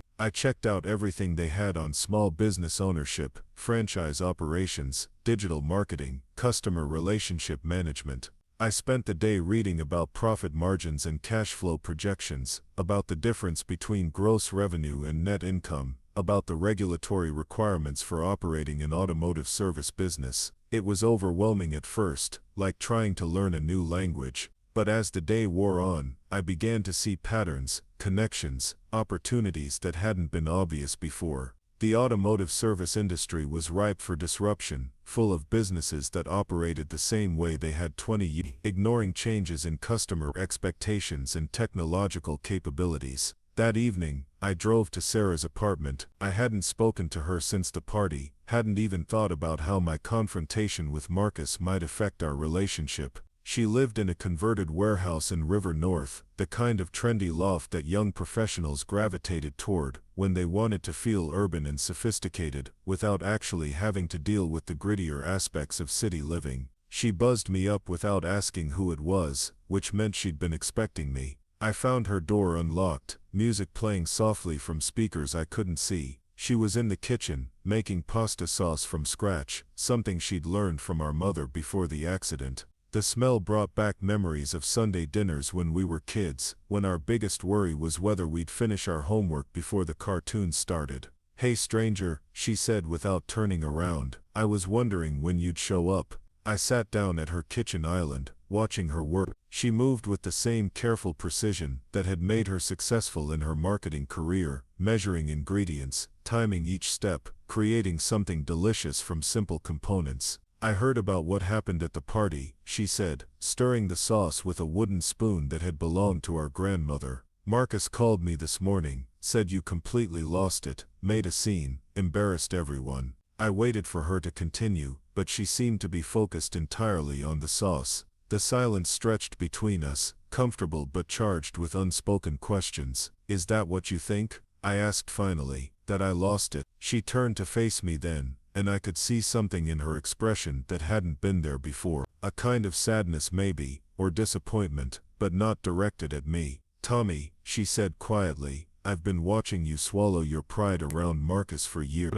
I checked out everything they had on small business ownership, franchise operations, digital marketing, customer relationship management. I spent the day reading about profit margins and cash flow projections, about the difference between gross revenue and net income, about the regulatory requirements for operating an automotive service business. It was overwhelming at first, like trying to learn a new language. But as the day wore on, I began to see patterns, connections, opportunities that hadn't been obvious before. The automotive service industry was ripe for disruption, full of businesses that operated the same way they had 20 years, ignoring changes in customer expectations and technological capabilities. That evening, I drove to Sarah's apartment. I hadn't spoken to her since the party, hadn't even thought about how my confrontation with Marcus might affect our relationship. She lived in a converted Wearhouse in River North, the kind of trendy loft that young professionals gravitated toward when they wanted to feel urban and sophisticated, without actually having to deal with the grittier aspects of city living. She buzzed me up without asking who it was, which meant she'd been expecting me. I found her door unlocked, music playing softly from speakers I couldn't see. She was in the kitchen, making pasta sauce from scratch, something she'd learned from our mother before the accident. The smell brought back memories of Sunday dinners when we were kids, when our biggest worry was whether we'd finish our homework before the cartoons started. "Hey stranger," she said without turning around, "I was wondering when you'd show up." I sat down at her kitchen island, watching her work. She moved with the same careful precision that had made her successful in her marketing career, measuring ingredients, timing each step, creating something delicious from simple components. "I heard about what happened at the party," she said, stirring the sauce with a wooden spoon that had belonged to our grandmother. "Marcus called me this morning, said you completely lost it, made a scene, embarrassed everyone." I waited for her to continue, but she seemed to be focused entirely on the sauce. The silence stretched between us, comfortable but charged with unspoken questions. "Is that what you think?" I asked finally. "That I lost it?" She turned to face me then, and I could see something in her expression that hadn't been there before. A kind of sadness maybe, or disappointment, but not directed at me. "Tommy," she said quietly, "I've been watching you swallow your pride around Marcus for years.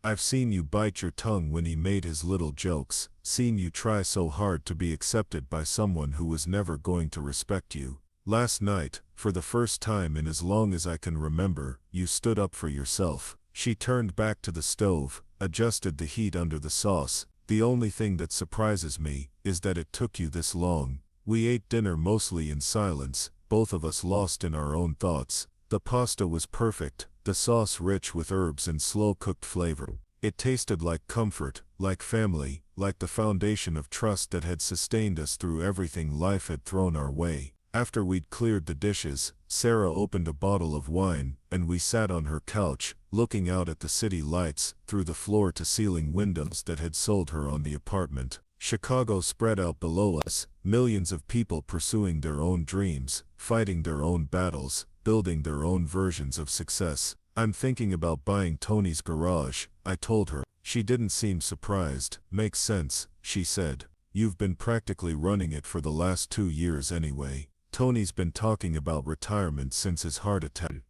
I've seen you bite your tongue when he made his little jokes, seen you try so hard to be accepted by someone who was never going to respect you. Last night, for the first time in as long as I can remember, you stood up for yourself." She turned back to the stove, adjusted the heat under the sauce. "The only thing that surprises me is that it took you this long." We ate dinner mostly in silence, both of us lost in our own thoughts. The pasta was perfect, the sauce rich with herbs and slow-cooked flavor. It tasted like comfort, like family, like the foundation of trust that had sustained us through everything life had thrown our way. After we'd cleared the dishes, Sarah opened a bottle of wine, and we sat on her couch, looking out at the city lights, through the floor-to-ceiling windows that had sold her on the apartment. Chicago spread out below us, millions of people pursuing their own dreams, fighting their own battles, building their own versions of success. "I'm thinking about buying Tony's garage," I told her. She didn't seem surprised. "Makes sense," she said. "You've been practically running it for the last 2 years anyway. Tony's been talking about retirement since his heart attack."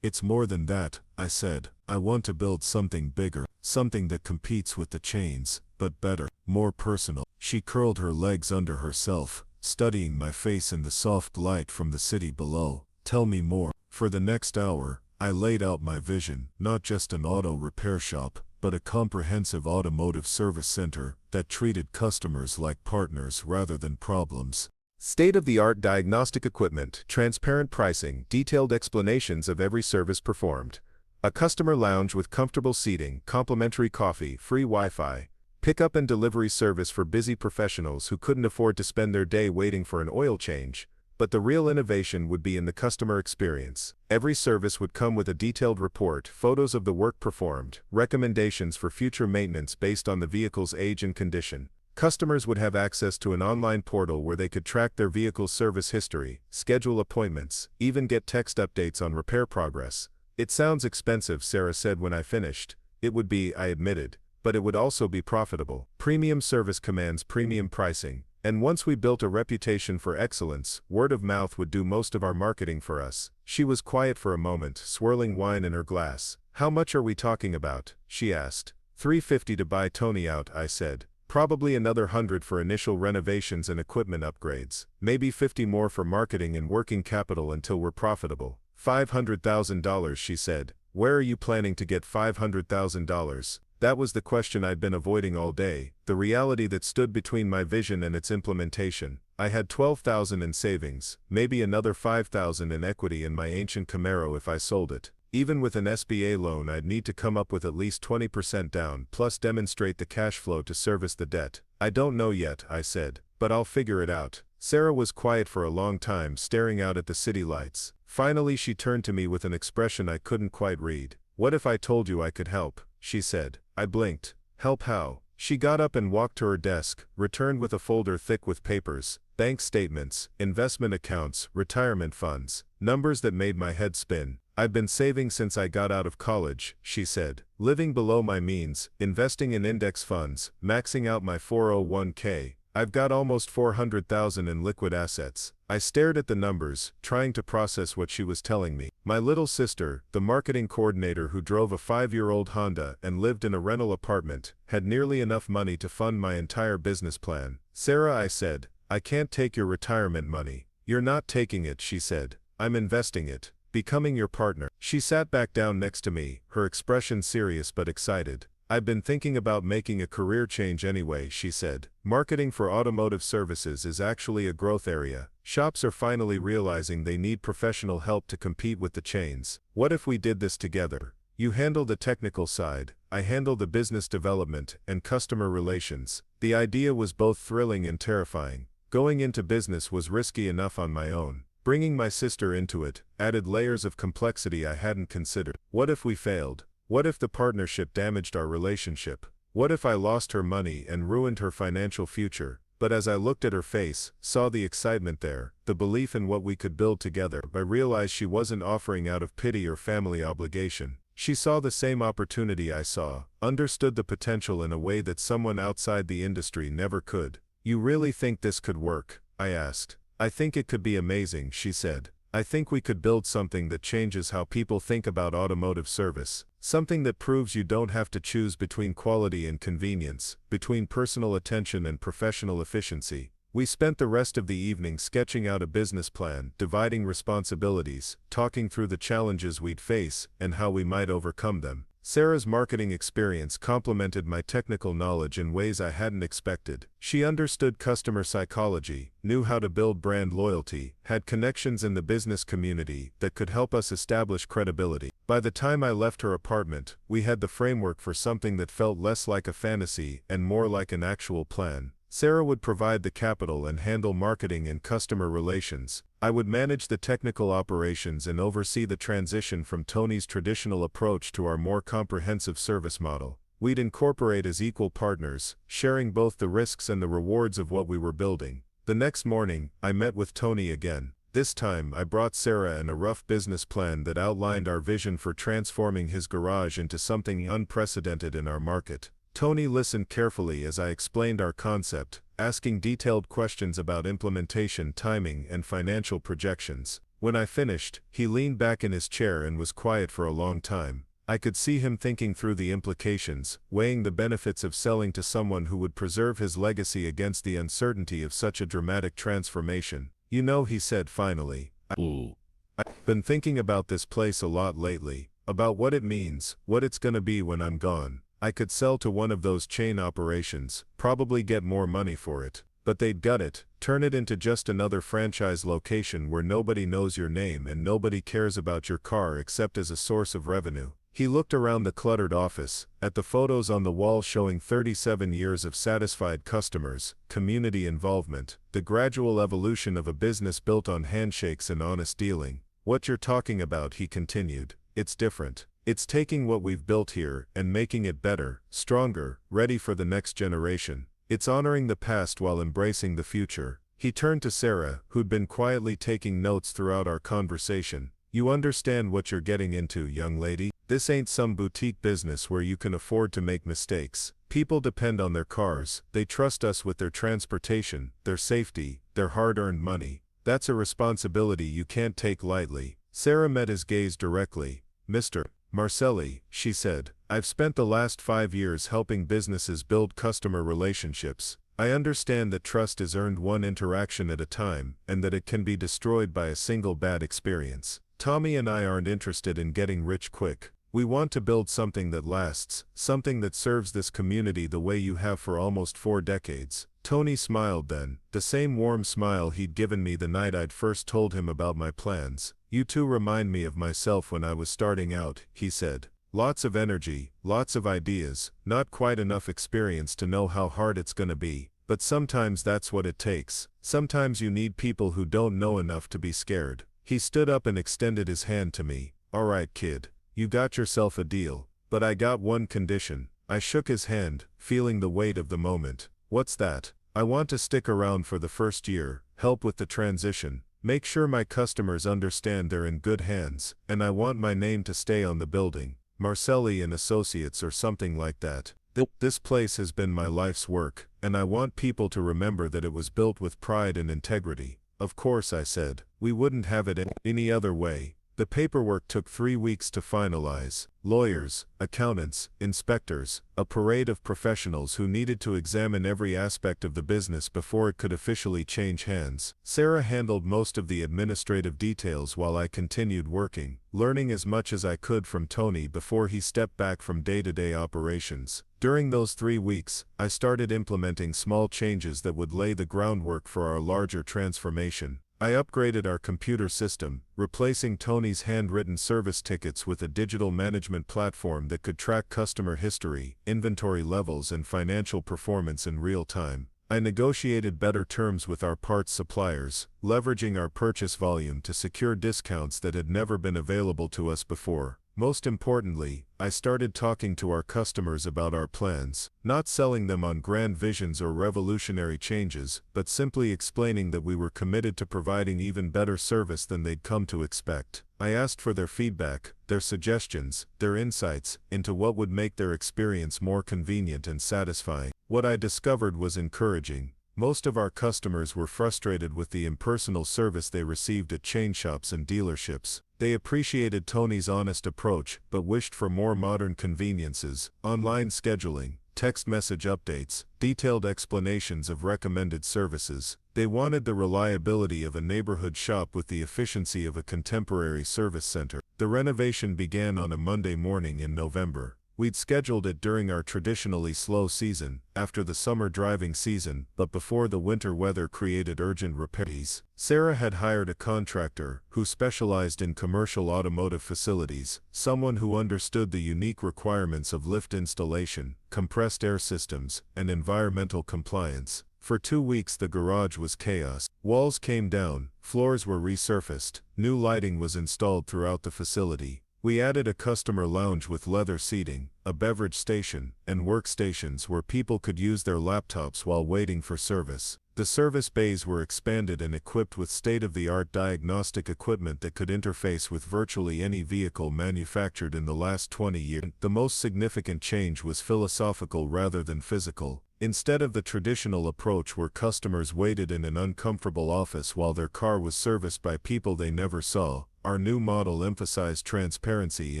"It's more than that," I said. "I want to build something bigger, something that competes with the chains, but better, more personal." She curled her legs under herself, studying my face in the soft light from the city below. "Tell me more." For the next hour, I laid out my vision, not just an auto repair shop, but a comprehensive automotive service center that treated customers like partners rather than problems. State-of-the-art diagnostic equipment, transparent pricing, detailed explanations of every service performed. A customer lounge with comfortable seating, complimentary coffee, free Wi-Fi. Pickup and delivery service for busy professionals who couldn't afford to spend their day waiting for an oil change. But the real innovation would be in the customer experience. Every service would come with a detailed report, photos of the work performed, recommendations for future maintenance based on the vehicle's age and condition. Customers would have access to an online portal where they could track their vehicle's service history, schedule appointments, even get text updates on repair progress. It sounds expensive, Sarah said when I finished. It would be, I admitted, but it would also be profitable. Premium service commands premium pricing, and once we built a reputation for excellence, word of mouth would do most of our marketing for us. She was quiet for a moment, swirling wine in her glass. How much are we talking about? She asked. $350 to buy Tony out, I said. Probably another $100 for initial renovations and equipment upgrades. Maybe $50 more for marketing and working capital until we're profitable. $500,000, she said. Where are you planning to get $500,000? That was the question I'd been avoiding all day, the reality that stood between my vision and its implementation. I had $12,000 in savings, maybe another $5,000 in equity in my ancient Camaro if I sold it. Even with an SBA loan, I'd need to come up with at least 20% down, plus demonstrate the cash flow to service the debt. I don't know yet, I said, but I'll figure it out. Sarah was quiet for a long time, staring out at the city lights. Finally, she turned to me with an expression I couldn't quite read. What if I told you I could help? She said. I blinked. Help how? She got up and walked to her desk, returned with a folder thick with papers, bank statements, investment accounts, retirement funds, numbers that made my head spin. I've been saving since I got out of college, she said, living below my means, investing in index funds, maxing out my 401k. I've got almost $400,000 in liquid assets. I stared at the numbers, trying to process what she was telling me. My little sister, the marketing coordinator who drove a 5-year-old Honda and lived in a rental apartment, had nearly enough money to fund my entire business plan. Sarah, I said, I can't take your retirement money. You're not taking it, she said. I'm investing it. Becoming your partner. She sat back down next to me, her expression serious but excited. I've been thinking about making a career change anyway, she said. Marketing for automotive services is actually a growth area. Shops are finally realizing they need professional help to compete with the chains. What if we did this together? You handle the technical side, I handle the business development and customer relations. The idea was both thrilling and terrifying. Going into business was risky enough on my own. Bringing my sister into it added layers of complexity I hadn't considered. What if we failed? What if the partnership damaged our relationship? What if I lost her money and ruined her financial future? But as I looked at her face, saw the excitement there, the belief in what we could build together, I realized she wasn't offering out of pity or family obligation. She saw the same opportunity I saw, understood the potential in a way that someone outside the industry never could. You really think this could work? I asked. I think it could be amazing, she said. I think we could build something that changes how people think about automotive service. Something that proves you don't have to choose between quality and convenience, between personal attention and professional efficiency. We spent the rest of the evening sketching out a business plan, dividing responsibilities, talking through the challenges we'd face, and how we might overcome them. Sarah's marketing experience complemented my technical knowledge in ways I hadn't expected. She understood customer psychology, knew how to build brand loyalty, had connections in the business community that could help us establish credibility. By the time I left her apartment, we had the framework for something that felt less like a fantasy and more like an actual plan. Sarah would provide the capital and handle marketing and customer relations. I would manage the technical operations and oversee the transition from Tony's traditional approach to our more comprehensive service model. We'd incorporate as equal partners, sharing both the risks and the rewards of what we were building. The next morning, I met with Tony again. This time, I brought Sarah and a rough business plan that outlined our vision for transforming his garage into something unprecedented in our market. Tony listened carefully as I explained our concept, asking detailed questions about implementation, timing, and financial projections. When I finished, he leaned back in his chair and was quiet for a long time. I could see him thinking through the implications, weighing the benefits of selling to someone who would preserve his legacy against the uncertainty of such a dramatic transformation. You know, he said finally, I've been thinking about this place a lot lately, about what it means, what it's gonna be when I'm gone. I could sell to one of those chain operations, probably get more money for it, but they'd gut it, turn it into just another franchise location where nobody knows your name and nobody cares about your car except as a source of revenue. He looked around the cluttered office, at the photos on the wall showing 37 years of satisfied customers, community involvement, the gradual evolution of a business built on handshakes and honest dealing. What you're talking about, he continued, it's different. It's taking what we've built here and making it better, stronger, ready for the next generation. It's honoring the past while embracing the future. He turned to Sarah, who'd been quietly taking notes throughout our conversation. You understand what you're getting into, young lady? This ain't some boutique business where you can afford to make mistakes. People depend on their cars, they trust us with their transportation, their safety, their hard-earned money. That's a responsibility you can't take lightly. Sarah met his gaze directly. Mr. Marcelli, she said, I've spent the last 5 years helping businesses build customer relationships. I understand that trust is earned one interaction at a time, and that it can be destroyed by a single bad experience. Tommy and I aren't interested in getting rich quick. We want to build something that lasts, something that serves this community the way you have for almost 4 decades. Tony smiled then, the same warm smile he'd given me the night I'd first told him about my plans. You two remind me of myself when I was starting out, he said. Lots of energy, lots of ideas, not quite enough experience to know how hard it's gonna be. But sometimes that's what it takes. Sometimes you need people who don't know enough to be scared. He stood up and extended his hand to me. All right, kid. You got yourself a deal. But I got one condition. I shook his hand, feeling the weight of the moment. What's that? I want to stick around for the first year, help with the transition, make sure my customers understand they're in good hands, and I want my name to stay on the building. Marcelli and Associates or something like that. This place has been my life's work, and I want people to remember that it was built with pride and integrity. Of course, I said, we wouldn't have it any other way. The paperwork took 3 weeks to finalize. Lawyers, accountants, inspectors, a parade of professionals who needed to examine every aspect of the business before it could officially change hands. Sarah handled most of the administrative details while I continued working, learning as much as I could from Tony before he stepped back from day-to-day operations. During those 3 weeks, I started implementing small changes that would lay the groundwork for our larger transformation. I upgraded our computer system, replacing Tony's handwritten service tickets with a digital management platform that could track customer history, inventory levels, and financial performance in real time. I negotiated better terms with our parts suppliers, leveraging our purchase volume to secure discounts that had never been available to us before. Most importantly, I started talking to our customers about our plans, not selling them on grand visions or revolutionary changes, but simply explaining that we were committed to providing even better service than they'd come to expect. I asked for their feedback, their suggestions, their insights into what would make their experience more convenient and satisfying. What I discovered was encouraging. Most of our customers were frustrated with the impersonal service they received at chain shops and dealerships. They appreciated Tony's honest approach, but wished for more modern conveniences, online scheduling, text message updates, detailed explanations of recommended services. They wanted the reliability of a neighborhood shop with the efficiency of a contemporary service center. The renovation began on a Monday morning in November. We'd scheduled it during our traditionally slow season, after the summer driving season, but before the winter weather created urgent repairs. Sarah had hired a contractor who specialized in commercial automotive facilities, someone who understood the unique requirements of lift installation, compressed air systems, and environmental compliance. For 2 weeks the garage was chaos. Walls came down, floors were resurfaced, new lighting was installed throughout the facility. We added a customer lounge with leather seating, a beverage station, and workstations where people could use their laptops while waiting for service. The service bays were expanded and equipped with state-of-the-art diagnostic equipment that could interface with virtually any vehicle manufactured in the last 20 years. The most significant change was philosophical rather than physical. Instead of the traditional approach where customers waited in an uncomfortable office while their car was serviced by people they never saw, our new model emphasized transparency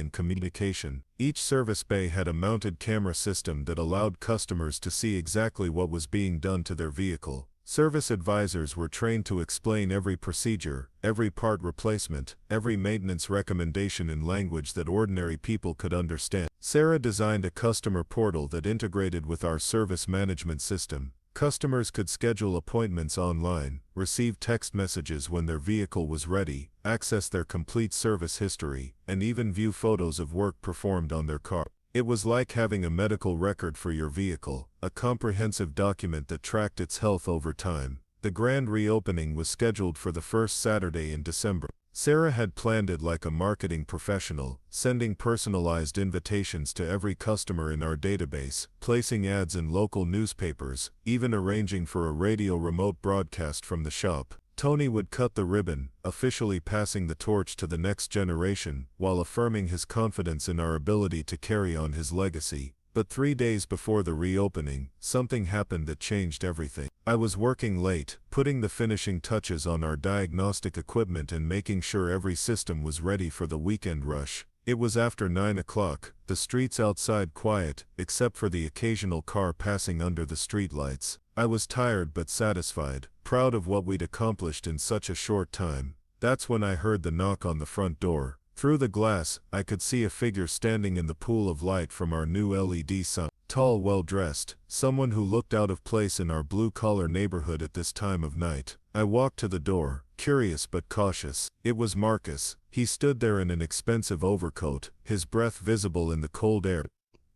in communication. Each service bay had a mounted camera system that allowed customers to see exactly what was being done to their vehicle. Service advisors were trained to explain every procedure, every part replacement, every maintenance recommendation in language that ordinary people could understand. Sarah designed a customer portal that integrated with our service management system. Customers could schedule appointments online, receive text messages when their vehicle was ready, access their complete service history, and even view photos of work performed on their car. It was like having a medical record for your vehicle, a comprehensive document that tracked its health over time. The grand reopening was scheduled for the first Saturday in December. Sarah had planned it like a marketing professional, sending personalized invitations to every customer in our database, placing ads in local newspapers, even arranging for a radio remote broadcast from the shop. Tony would cut the ribbon, officially passing the torch to the next generation, while affirming his confidence in our ability to carry on his legacy. But 3 days before the reopening, something happened that changed everything. I was working late, putting the finishing touches on our diagnostic equipment and making sure every system was ready for the weekend rush. It was after 9 o'clock, the streets outside quiet, except for the occasional car passing under the streetlights. I was tired but satisfied, proud of what we'd accomplished in such a short time. That's when I heard the knock on the front door. Through the glass, I could see a figure standing in the pool of light from our new LED sign. Tall, well-dressed, someone who looked out of place in our blue-collar neighborhood at this time of night. I walked to the door, curious but cautious. It was Marcus. He stood there in an expensive overcoat, his breath visible in the cold air,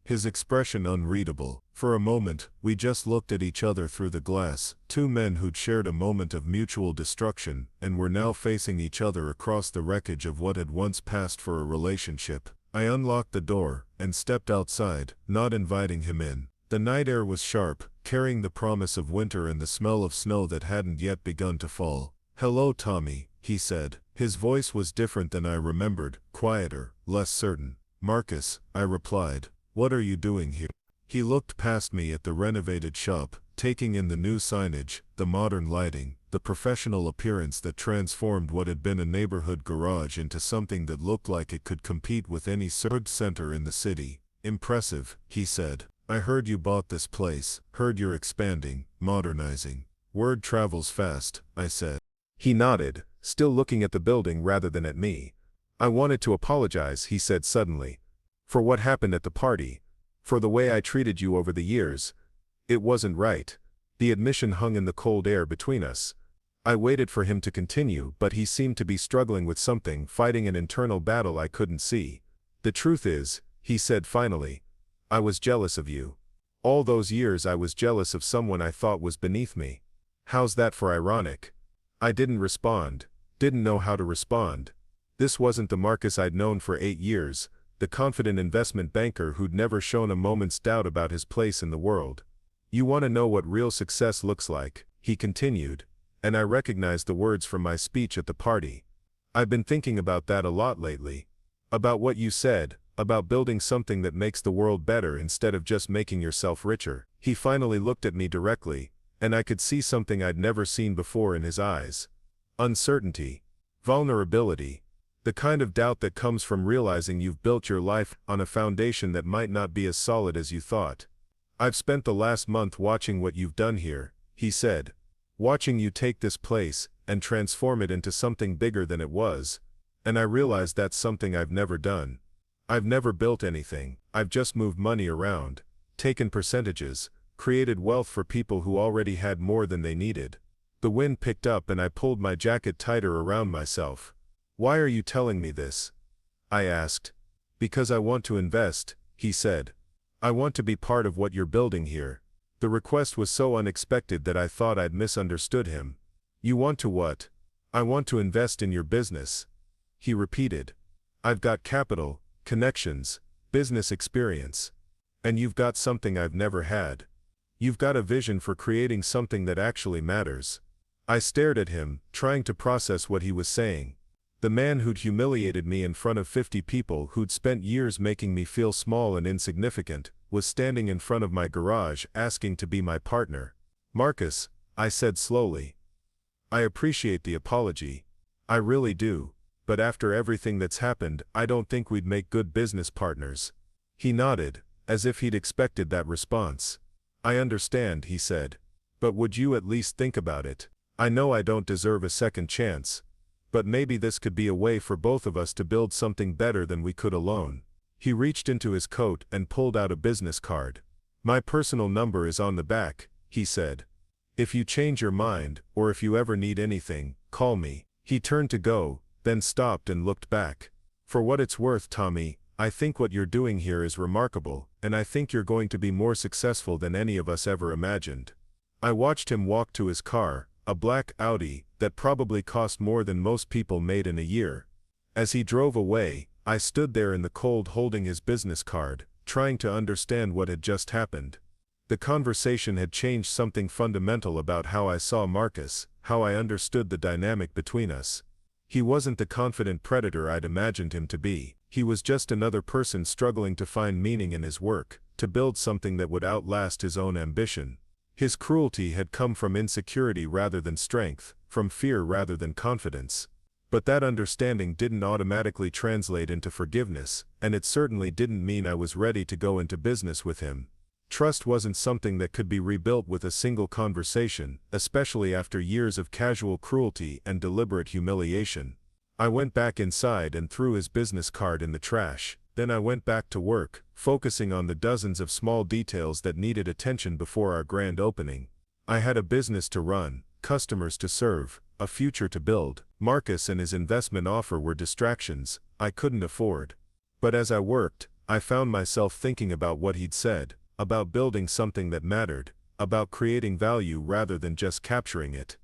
his expression unreadable. For a moment, we just looked at each other through the glass, two men who'd shared a moment of mutual destruction, and were now facing each other across the wreckage of what had once passed for a relationship. I unlocked the door, and stepped outside, not inviting him in. The night air was sharp, carrying the promise of winter and the smell of snow that hadn't yet begun to fall. "Hello, Tommy," he said. His voice was different than I remembered, quieter, less certain. "Marcus," I replied. "What are you doing here?" He looked past me at the renovated shop, taking in the new signage, the modern lighting, the professional appearance that transformed what had been a neighborhood garage into something that looked like it could compete with any service center in the city. "Impressive," he said. "I heard you bought this place, heard you're expanding, modernizing. Word travels fast," I said. He nodded, still looking at the building rather than at me. "I wanted to apologize," he said suddenly, "for what happened at the party. For the way I treated you over the years. It wasn't right." The admission hung in the cold air between us. I waited for him to continue, but he seemed to be struggling with something, fighting an internal battle I couldn't see. "The truth is," he said finally, "I was jealous of you. All those years I was jealous of someone I thought was beneath me." How's that for ironic? I didn't respond, didn't know how to respond. This wasn't the Marcus I'd known for 8 years. The confident investment banker who'd never shown a moment's doubt about his place in the world. "You want to know what real success looks like," he continued, and I recognized the words from my speech at the party. "I've been thinking about that a lot lately. About what you said, about building something that makes the world better instead of just making yourself richer." He finally looked at me directly, and I could see something I'd never seen before in his eyes. Uncertainty. Vulnerability. The kind of doubt that comes from realizing you've built your life on a foundation that might not be as solid as you thought. "I've spent the last month watching what you've done here," he said. "Watching you take this place and transform it into something bigger than it was. And I realized that's something I've never done. I've never built anything. I've just moved money around, taken percentages, created wealth for people who already had more than they needed." The wind picked up and I pulled my jacket tighter around myself. "Why are you telling me this?" I asked. "Because I want to invest," he said. "I want to be part of what you're building here." The request was so unexpected that I thought I'd misunderstood him. "You want to what?" "I want to invest in your business," he repeated. "I've got capital, connections, business experience. And you've got something I've never had. You've got a vision for creating something that actually matters." I stared at him, trying to process what he was saying. The man who'd humiliated me in front of 50 people, who'd spent years making me feel small and insignificant, was standing in front of my garage asking to be my partner. "Marcus," I said slowly. "I appreciate the apology. I really do. But after everything that's happened, I don't think we'd make good business partners." He nodded, as if he'd expected that response. "I understand," he said. "But would you at least think about it? I know I don't deserve a second chance. But maybe this could be a way for both of us to build something better than we could alone." He reached into his coat and pulled out a business card. "My personal number is on the back," he said. "If you change your mind, or if you ever need anything, call me." He turned to go, then stopped and looked back. "For what it's worth, Tommy, I think what you're doing here is remarkable, and I think you're going to be more successful than any of us ever imagined." I watched him walk to his car, a black Audi, that probably cost more than most people made in a year. As he drove away, I stood there in the cold holding his business card, trying to understand what had just happened. The conversation had changed something fundamental about how I saw Marcus, how I understood the dynamic between us. He wasn't the confident predator I'd imagined him to be. He was just another person struggling to find meaning in his work, to build something that would outlast his own ambition. His cruelty had come from insecurity rather than strength, from fear rather than confidence. But that understanding didn't automatically translate into forgiveness, and it certainly didn't mean I was ready to go into business with him. Trust wasn't something that could be rebuilt with a single conversation, especially after years of casual cruelty and deliberate humiliation. I went back inside and threw his business card in the trash. Then I went back to work, focusing on the dozens of small details that needed attention before our grand opening. I had a business to run, customers to serve, a future to build. Marcus and his investment offer were distractions I couldn't afford. But as I worked, I found myself thinking about what he'd said, about building something that mattered, about creating value rather than just capturing it.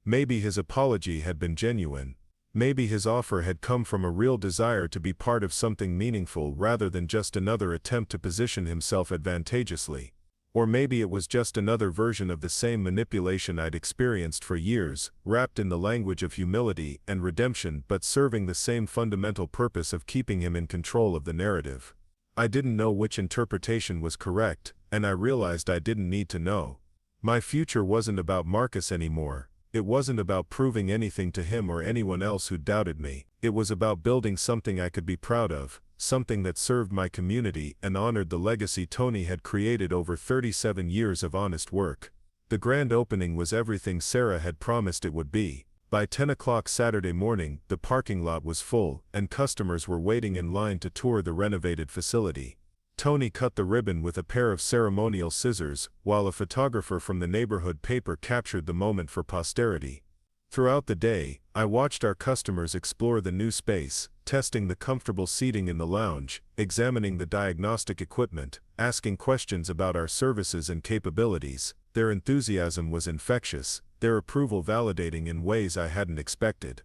Maybe his apology had been genuine. Maybe his offer had come from a real desire to be part of something meaningful rather than just another attempt to position himself advantageously. Or maybe it was just another version of the same manipulation I'd experienced for years, wrapped in the language of humility and redemption but serving the same fundamental purpose of keeping him in control of the narrative. I didn't know which interpretation was correct, and I realized I didn't need to know. My future wasn't about Marcus anymore. It wasn't about proving anything to him or anyone else who doubted me. It was about building something I could be proud of, something that served my community and honored the legacy Tony had created over 37 years of honest work. The grand opening was everything Sarah had promised it would be. By 10 o'clock Saturday morning, the parking lot was full, and customers were waiting in line to tour the renovated facility. Tony cut the ribbon with a pair of ceremonial scissors, while a photographer from the neighborhood paper captured the moment for posterity. Throughout the day, I watched our customers explore the new space, testing the comfortable seating in the lounge, examining the diagnostic equipment, asking questions about our services and capabilities. Their enthusiasm was infectious, their approval validating in ways I hadn't expected.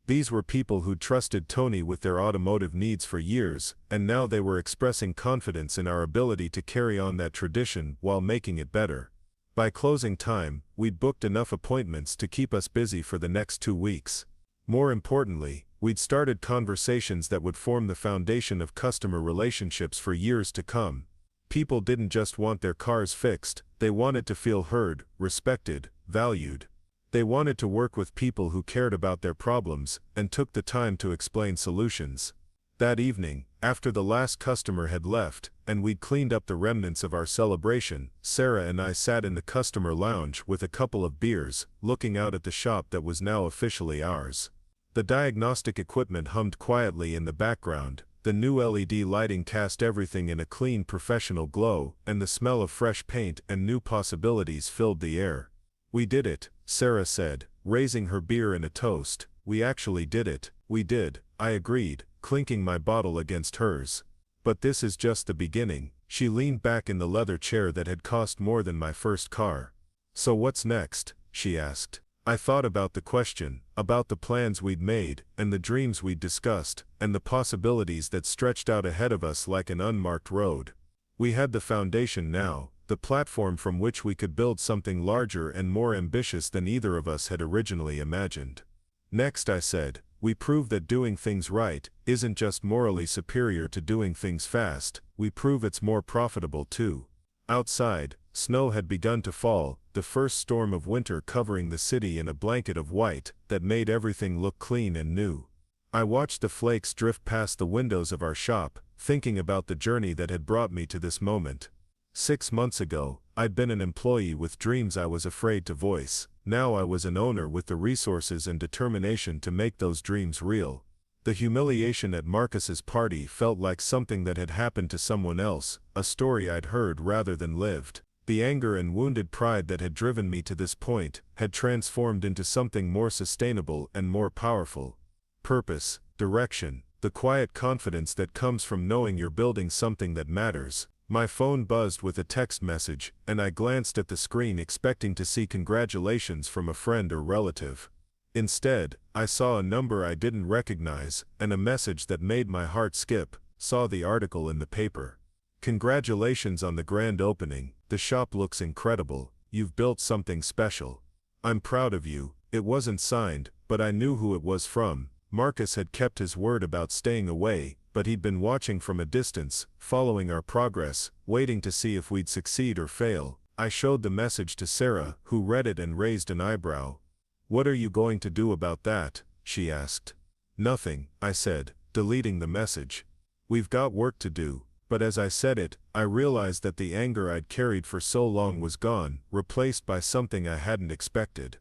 These were people who'd trusted Tony with their automotive needs for years, and now they were expressing confidence in our ability to carry on that tradition while making it better. By closing time, we'd booked enough appointments to keep us busy for the next 2 weeks. More importantly, we'd started conversations that would form the foundation of customer relationships for years to come. People didn't just want their cars fixed, they wanted to feel heard, respected, valued. They wanted to work with people who cared about their problems and took the time to explain solutions. That evening, after the last customer had left, and we'd cleaned up the remnants of our celebration, Sarah and I sat in the customer lounge with a couple of beers, looking out at the shop that was now officially ours. The diagnostic equipment hummed quietly in the background, the new LED lighting cast everything in a clean professional glow, and the smell of fresh paint and new possibilities filled the air. "We did it," Sarah said, raising her beer in a toast. "We actually did it." "We did," I agreed, clinking my bottle against hers. "But this is just the beginning." She leaned back in the leather chair that had cost more than my first car. "So what's next?" she asked. I thought about the question, about the plans we'd made, and the dreams we'd discussed, and the possibilities that stretched out ahead of us like an unmarked road. We had the foundation now, the platform from which we could build something larger and more ambitious than either of us had originally imagined. "Next," I said, "we prove that doing things right isn't just morally superior to doing things fast, we prove it's more profitable too." Outside, snow had begun to fall, the first storm of winter covering the city in a blanket of white that made everything look clean and new. I watched the flakes drift past the windows of our shop, thinking about the journey that had brought me to this moment. 6 months ago, I'd been an employee with dreams I was afraid to voice. Now I was an owner with the resources and determination to make those dreams real. The humiliation at Marcus's party felt like something that had happened to someone else, a story I'd heard rather than lived. The anger and wounded pride that had driven me to this point had transformed into something more sustainable and more powerful. Purpose, direction, the quiet confidence that comes from knowing you're building something that matters. My phone buzzed with a text message, and I glanced at the screen expecting to see congratulations from a friend or relative. Instead, I saw a number I didn't recognize, and a message that made my heart skip. "Saw the article in the paper. "Congratulations on the grand opening. The shop looks incredible. You've built something special. I'm proud of you." It wasn't signed, but I knew who it was from. Marcus had kept his word about staying away, but he'd been watching from a distance, following our progress, waiting to see if we'd succeed or fail. I showed the message to Sarah, who read it and raised an eyebrow. "What are you going to do about that?" she asked. "Nothing," I said, deleting the message. "We've got work to do." But as I said it, I realized that the anger I'd carried for so long was gone, replaced by something I hadn't expected.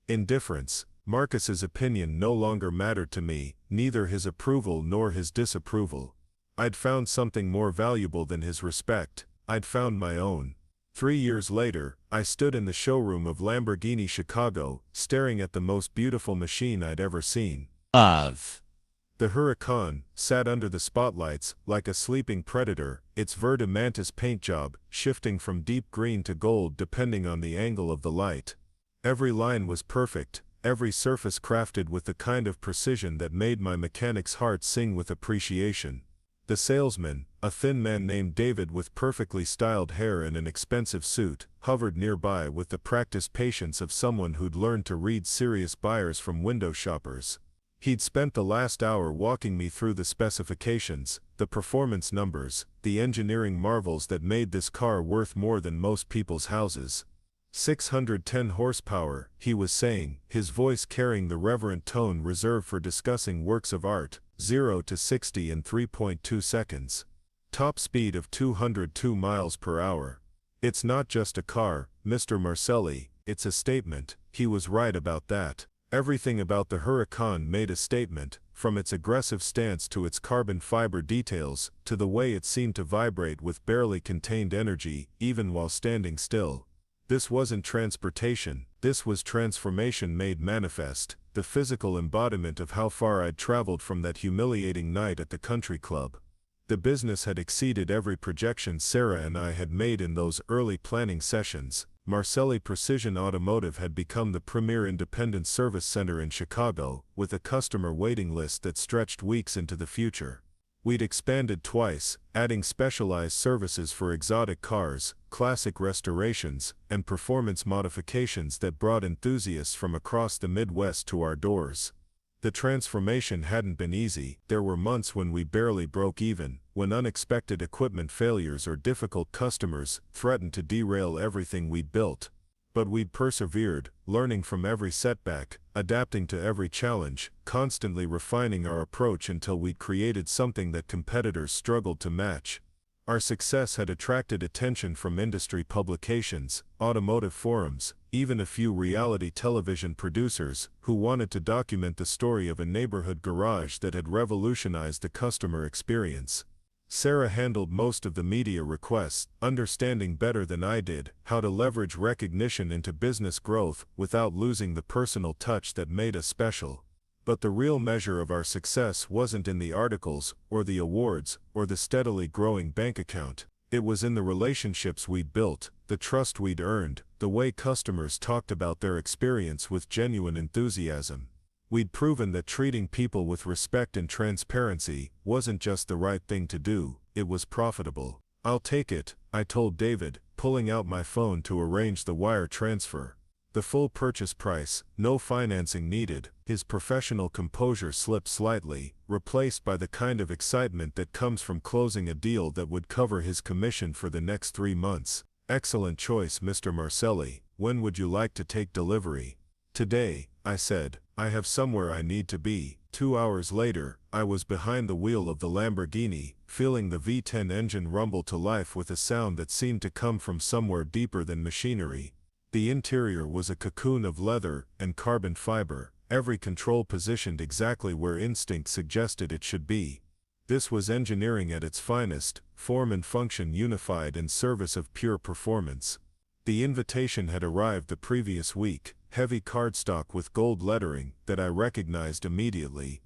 Indifference. Marcus's opinion no longer mattered to me, neither his approval nor his disapproval. I'd found something more valuable than his respect. I'd found my own. 3 years later, I stood in the showroom of Lamborghini Chicago, staring at the most beautiful machine I'd ever seen. The Huracan sat under the spotlights like a sleeping predator, its verde mantis paint job shifting from deep green to gold depending on the angle of the light. Every line was perfect, every surface crafted with the kind of precision that made my mechanic's heart sing with appreciation. The salesman, a thin man named David with perfectly styled hair and an expensive suit, hovered nearby with the practiced patience of someone who'd learned to read serious buyers from window shoppers. He'd spent the last hour walking me through the specifications, the performance numbers, the engineering marvels that made this car worth more than most people's houses. 610 horsepower, he was saying, his voice carrying the reverent tone reserved for discussing works of art, 0 to 60 in 3.2 seconds. Top speed of 202 miles per hour. "It's not just a car, Mr. Marcelli, it's a statement." He was right about that. Everything about the Huracan made a statement, from its aggressive stance to its carbon fiber details, to the way it seemed to vibrate with barely contained energy, even while standing still. This wasn't transportation, this was transformation made manifest, the physical embodiment of how far I'd traveled from that humiliating night at the country club. The business had exceeded every projection Sarah and I had made in those early planning sessions. Marcelli Precision Automotive had become the premier independent service center in Chicago, with a customer waiting list that stretched weeks into the future. We'd expanded twice, adding specialized services for exotic cars, classic restorations, and performance modifications that brought enthusiasts from across the Midwest to our doors. The transformation hadn't been easy. There were months when we barely broke even, when unexpected equipment failures or difficult customers threatened to derail everything we'd built. But we'd persevered, learning from every setback, adapting to every challenge, constantly refining our approach until we'd created something that competitors struggled to match. Our success had attracted attention from industry publications, automotive forums, even a few reality television producers who wanted to document the story of a neighborhood garage that had revolutionized the customer experience. Sarah handled most of the media requests, understanding better than I did how to leverage recognition into business growth without losing the personal touch that made us special. But the real measure of our success wasn't in the articles, or the awards, or the steadily growing bank account. It was in the relationships we'd built, the trust we'd earned, the way customers talked about their experience with genuine enthusiasm. We'd proven that treating people with respect and transparency wasn't just the right thing to do, it was profitable. "I'll take it," I told David, pulling out my phone to arrange the wire transfer. The full purchase price, no financing needed. His professional composure slipped slightly, replaced by the kind of excitement that comes from closing a deal that would cover his commission for the next 3 months. "Excellent choice, Mr. Marcelli. When would you like to take delivery?" "Today," I said. "I have somewhere I need to be." 2 hours later, I was behind the wheel of the Lamborghini, feeling the V10 engine rumble to life with a sound that seemed to come from somewhere deeper than machinery. The interior was a cocoon of leather and carbon fiber, every control positioned exactly where instinct suggested it should be. This was engineering at its finest, form and function unified in service of pure performance. The invitation had arrived the previous week, heavy cardstock with gold lettering that I recognized immediately.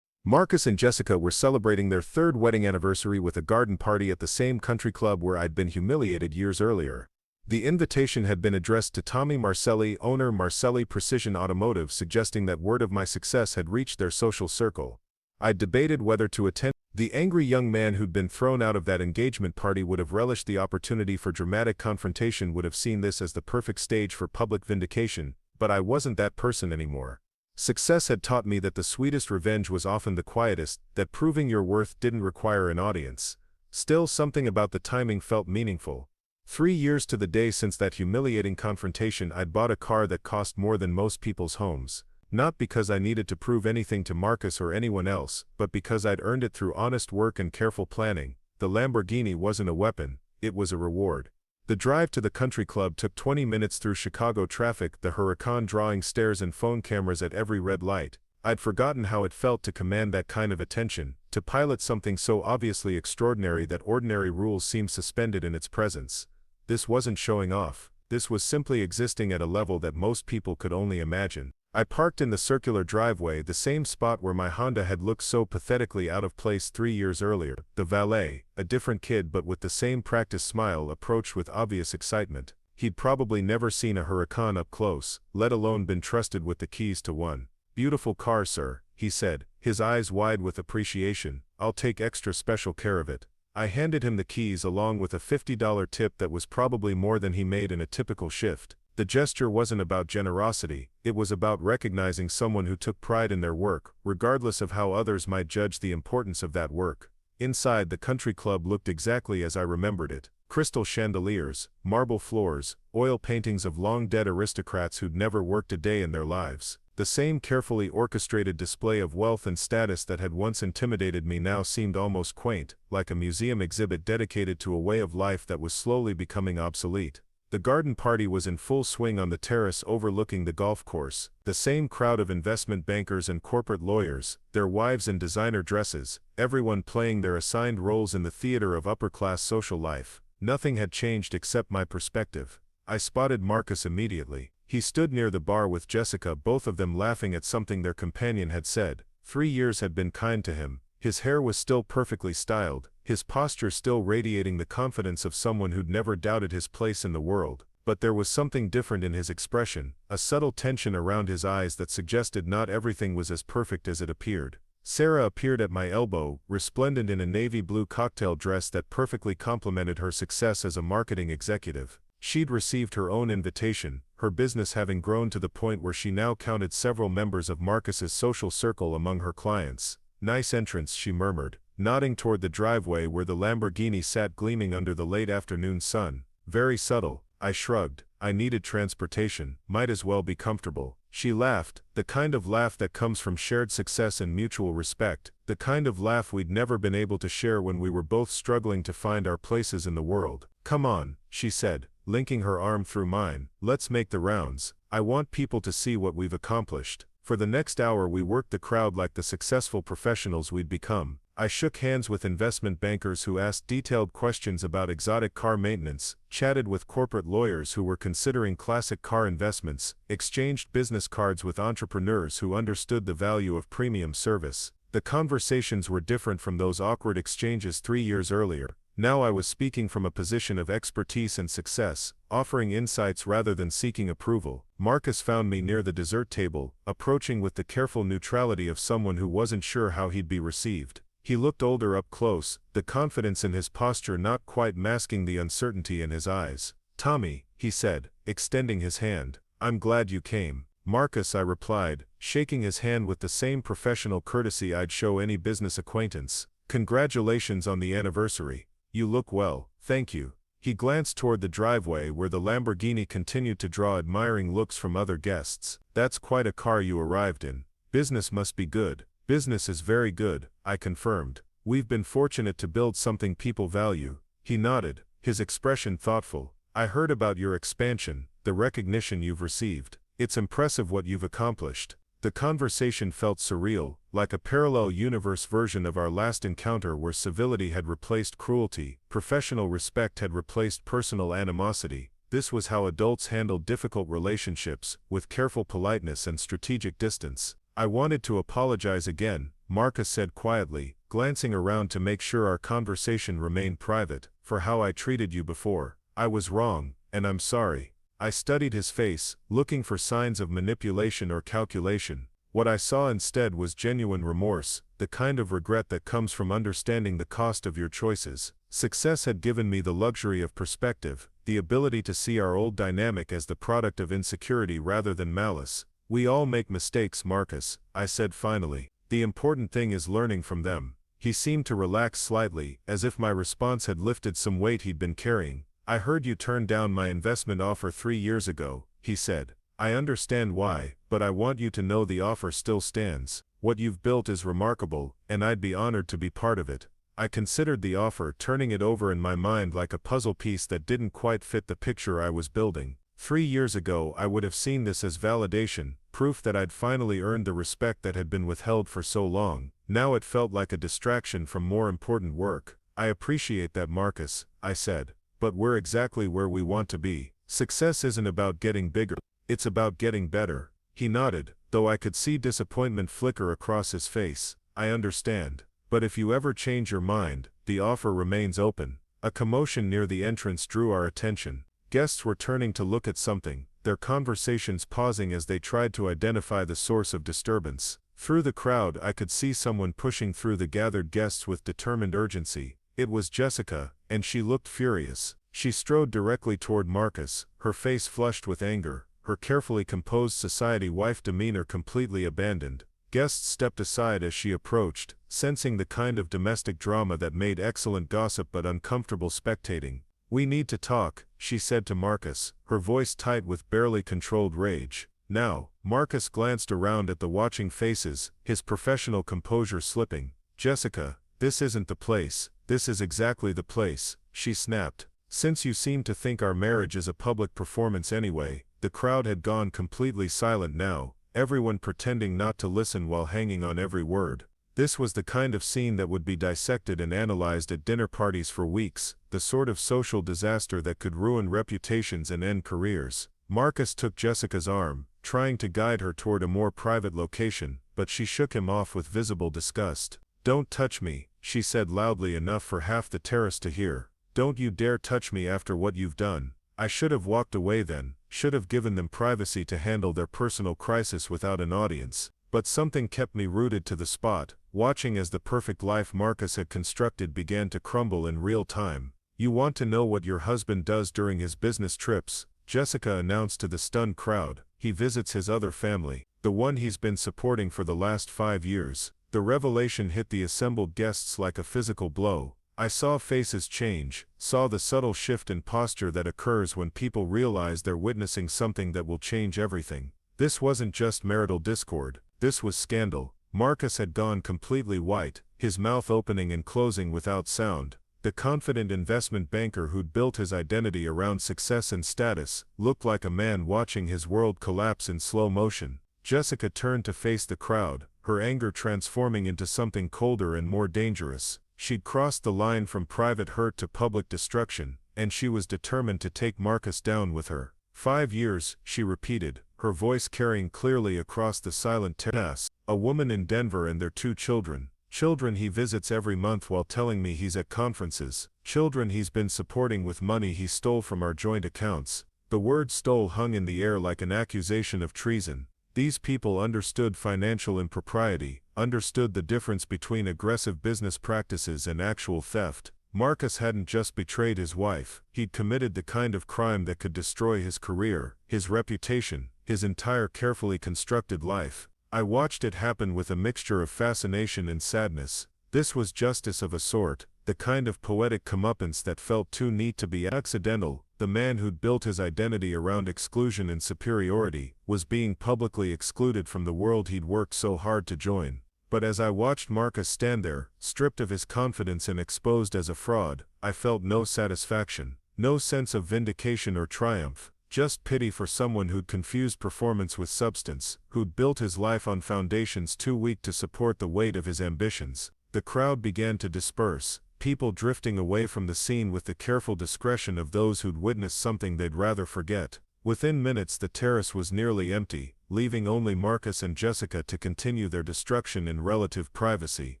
Marcus and Jessica were celebrating their 3rd wedding anniversary with a garden party at the same country club where I'd been humiliated years earlier. The invitation had been addressed to Tommy Marcelli, owner Marcelli Precision Automotive, suggesting that word of my success had reached their social circle. I debated whether to attend. The angry young man who'd been thrown out of that engagement party would have relished the opportunity for dramatic confrontation, would have seen this as the perfect stage for public vindication, but I wasn't that person anymore. Success had taught me that the sweetest revenge was often the quietest, that proving your worth didn't require an audience. Still, something about the timing felt meaningful. 3 years to the day since that humiliating confrontation, I'd bought a car that cost more than most people's homes. Not because I needed to prove anything to Marcus or anyone else, but because I'd earned it through honest work and careful planning. The Lamborghini wasn't a weapon, it was a reward. The drive to the country club took 20 minutes through Chicago traffic, the Huracan drawing stares and phone cameras at every red light. I'd forgotten how it felt to command that kind of attention, to pilot something so obviously extraordinary that ordinary rules seemed suspended in its presence. This wasn't showing off, this was simply existing at a level that most people could only imagine. I parked in the circular driveway, the same spot where my Honda had looked so pathetically out of place 3 years earlier. The valet, a different kid but with the same practiced smile, approached with obvious excitement. He'd probably never seen a Huracan up close, let alone been trusted with the keys to one. "Beautiful car, sir," he said, his eyes wide with appreciation. "I'll take extra special care of it." I handed him the keys along with a $50 tip that was probably more than he made in a typical shift. The gesture wasn't about generosity, it was about recognizing someone who took pride in their work, regardless of how others might judge the importance of that work. Inside, the country club looked exactly as I remembered it. Crystal chandeliers, marble floors, oil paintings of long-dead aristocrats who'd never worked a day in their lives. The same carefully orchestrated display of wealth and status that had once intimidated me now seemed almost quaint, like a museum exhibit dedicated to a way of life that was slowly becoming obsolete. The garden party was in full swing on the terrace overlooking the golf course. The same crowd of investment bankers and corporate lawyers, their wives in designer dresses, everyone playing their assigned roles in the theater of upper-class social life. Nothing had changed except my perspective. I spotted Marcus immediately. He stood near the bar with Jessica, both of them laughing at something their companion had said. 3 years had been kind to him. His hair was still perfectly styled, his posture still radiating the confidence of someone who'd never doubted his place in the world. But there was something different in his expression, a subtle tension around his eyes that suggested not everything was as perfect as it appeared. Sarah appeared at my elbow, resplendent in a navy blue cocktail dress that perfectly complemented her success as a marketing executive. She'd received her own invitation, her business having grown to the point where she now counted several members of Marcus's social circle among her clients. "Nice entrance," she murmured, nodding toward the driveway where the Lamborghini sat gleaming under the late afternoon sun. "Very subtle." I shrugged. "I needed transportation, might as well be comfortable." She laughed, the kind of laugh that comes from shared success and mutual respect, the kind of laugh we'd never been able to share when we were both struggling to find our places in the world. "Come on," she said, linking her arm through mine. "Let's make the rounds. I want people to see what we've accomplished." For the next hour we worked the crowd like the successful professionals we'd become. I shook hands with investment bankers who asked detailed questions about exotic car maintenance, chatted with corporate lawyers who were considering classic car investments, exchanged business cards with entrepreneurs who understood the value of premium service. The conversations were different from those awkward exchanges 3 years earlier. Now I was speaking from a position of expertise and success, offering insights rather than seeking approval. Marcus found me near the dessert table, approaching with the careful neutrality of someone who wasn't sure how he'd be received. He looked older up close, the confidence in his posture not quite masking the uncertainty in his eyes. "Tommy," he said, extending his hand. "I'm glad you came." "Marcus," I replied, shaking his hand with the same professional courtesy I'd show any business acquaintance. "Congratulations on the anniversary. You look well." "Thank you." He glanced toward the driveway where the Lamborghini continued to draw admiring looks from other guests. "That's quite a car you arrived in. Business must be good." "Business is very good," I confirmed. "We've been fortunate to build something people value." He nodded, his expression thoughtful. "I heard about your expansion, the recognition you've received. It's impressive what you've accomplished." The conversation felt surreal, like a parallel universe version of our last encounter where civility had replaced cruelty, professional respect had replaced personal animosity. This was how adults handled difficult relationships, with careful politeness and strategic distance. "I wanted to apologize again," Marcus said quietly, glancing around to make sure our conversation remained private, "for how I treated you before. I was wrong, and I'm sorry." I studied his face, looking for signs of manipulation or calculation. What I saw instead was genuine remorse, the kind of regret that comes from understanding the cost of your choices. Success had given me the luxury of perspective, the ability to see our old dynamic as the product of insecurity rather than malice. We all make mistakes, Marcus, I said finally. The important thing is learning from them. He seemed to relax slightly, as if my response had lifted some weight he'd been carrying. I heard you turned down my investment offer 3 years ago, he said. I understand why, but I want you to know the offer still stands. What you've built is remarkable, and I'd be honored to be part of it. I considered the offer, turning it over in my mind like a puzzle piece that didn't quite fit the picture I was building. 3 years ago I would have seen this as validation, proof that I'd finally earned the respect that had been withheld for so long. Now it felt like a distraction from more important work. I appreciate that, Marcus, I said, but we're exactly where we want to be. Success isn't about getting bigger. It's about getting better. He nodded, though I could see disappointment flicker across his face. I understand. But if you ever change your mind, the offer remains open. A commotion near the entrance drew our attention. Guests were turning to look at something, their conversations pausing as they tried to identify the source of disturbance. Through the crowd I could see someone pushing through the gathered guests with determined urgency. It was Jessica, and she looked furious. She strode directly toward Marcus, her face flushed with anger, her carefully composed society wife demeanor completely abandoned. Guests stepped aside as she approached, sensing the kind of domestic drama that made excellent gossip but uncomfortable spectating. We need to talk, she said to Marcus, her voice tight with barely controlled rage. Now, Marcus glanced around at the watching faces, his professional composure slipping. Jessica, this isn't the place. This is exactly the place, she snapped. Since you seem to think our marriage is a public performance anyway. The crowd had gone completely silent now, everyone pretending not to listen while hanging on every word. This was the kind of scene that would be dissected and analyzed at dinner parties for weeks, the sort of social disaster that could ruin reputations and end careers. Marcus took Jessica's arm, trying to guide her toward a more private location, but she shook him off with visible disgust. Don't touch me, she said loudly enough for half the terrace to hear. Don't you dare touch me after what you've done. I should have walked away then, should have given them privacy to handle their personal crisis without an audience. But something kept me rooted to the spot, watching as the perfect life Marcus had constructed began to crumble in real time. You want to know what your husband does during his business trips? Jessica announced to the stunned crowd. He visits his other family, the one he's been supporting for the last 5 years. The revelation hit the assembled guests like a physical blow. I saw faces change, saw the subtle shift in posture that occurs when people realize they're witnessing something that will change everything. This wasn't just marital discord, this was scandal. Marcus had gone completely white, his mouth opening and closing without sound. The confident investment banker who'd built his identity around success and status looked like a man watching his world collapse in slow motion. Jessica turned to face the crowd, her anger transforming into something colder and more dangerous. She'd crossed the line from private hurt to public destruction, and she was determined to take Marcus down with her. 5 years, she repeated, her voice carrying clearly across the silent terrace. A woman in Denver and their 2 children. Children he visits every month while telling me he's at conferences. Children he's been supporting with money he stole from our joint accounts. The word stole hung in the air like an accusation of treason. These people understood financial impropriety, understood the difference between aggressive business practices and actual theft. Marcus hadn't just betrayed his wife, he'd committed the kind of crime that could destroy his career, his reputation, his entire carefully constructed life. I watched it happen with a mixture of fascination and sadness. This was justice of a sort, the kind of poetic comeuppance that felt too neat to be accidental. The man who'd built his identity around exclusion and superiority was being publicly excluded from the world he'd worked so hard to join. But as I watched Marcus stand there, stripped of his confidence and exposed as a fraud, I felt no satisfaction, no sense of vindication or triumph, just pity for someone who'd confused performance with substance, who'd built his life on foundations too weak to support the weight of his ambitions. The crowd began to disperse, people drifting away from the scene with the careful discretion of those who'd witnessed something they'd rather forget. Within minutes the terrace was nearly empty, leaving only Marcus and Jessica to continue their destruction in relative privacy.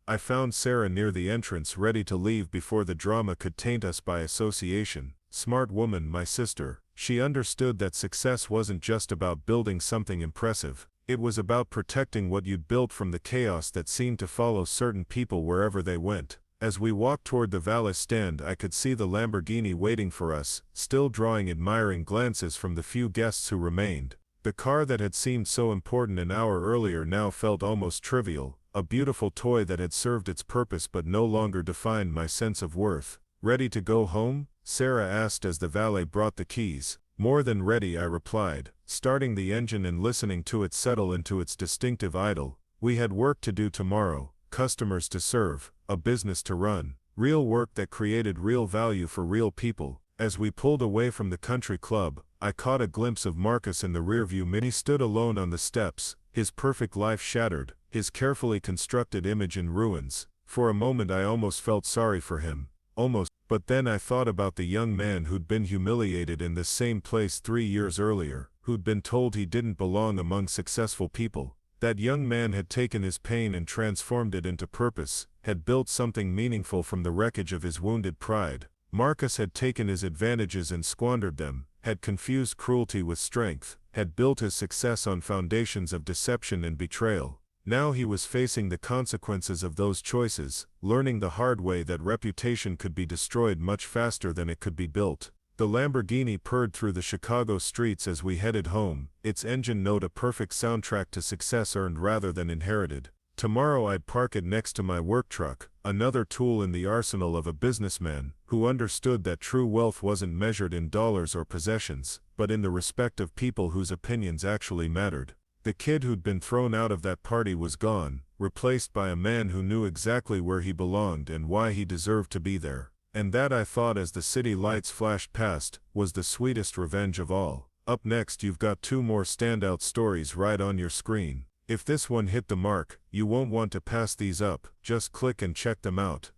I found Sarah near the entrance ready to leave before the drama could taint us by association. Smart woman, my sister. She understood that success wasn't just about building something impressive. It was about protecting what you'd built from the chaos that seemed to follow certain people wherever they went. As we walked toward the valet stand, I could see the Lamborghini waiting for us, still drawing admiring glances from the few guests who remained. The car that had seemed so important an hour earlier now felt almost trivial, a beautiful toy that had served its purpose but no longer defined my sense of worth. "Ready to go home?" Sarah asked as the valet brought the keys. "More than ready," I replied, starting the engine and listening to it settle into its distinctive idle. We had work to do tomorrow, customers to serve, a business to run, real work that created real value for real people. As we pulled away from the country club, I caught a glimpse of Marcus in the rearview mirror. He stood alone on the steps, his perfect life shattered, his carefully constructed image in ruins. For a moment I almost felt sorry for him. Almost. But then I thought about the young man who'd been humiliated in this same place 3 years earlier, who'd been told he didn't belong among successful people. That young man had taken his pain and transformed it into purpose, had built something meaningful from the wreckage of his wounded pride. Marcus had taken his advantages and squandered them, had confused cruelty with strength, had built his success on foundations of deception and betrayal. Now he was facing the consequences of those choices, learning the hard way that reputation could be destroyed much faster than it could be built. The Lamborghini purred through the Chicago streets as we headed home, its engine note a perfect soundtrack to success earned rather than inherited. Tomorrow I'd park it next to my work truck, another tool in the arsenal of a businessman who understood that true wealth wasn't measured in dollars or possessions, but in the respect of people whose opinions actually mattered. The kid who'd been thrown out of that party was gone, replaced by a man who knew exactly where he belonged and why he deserved to be there. And that, I thought as the city lights flashed past, was the sweetest revenge of all. Up next, you've got 2 more standout stories right on your screen. If this one hit the mark, you won't want to pass these up. Just click and check them out.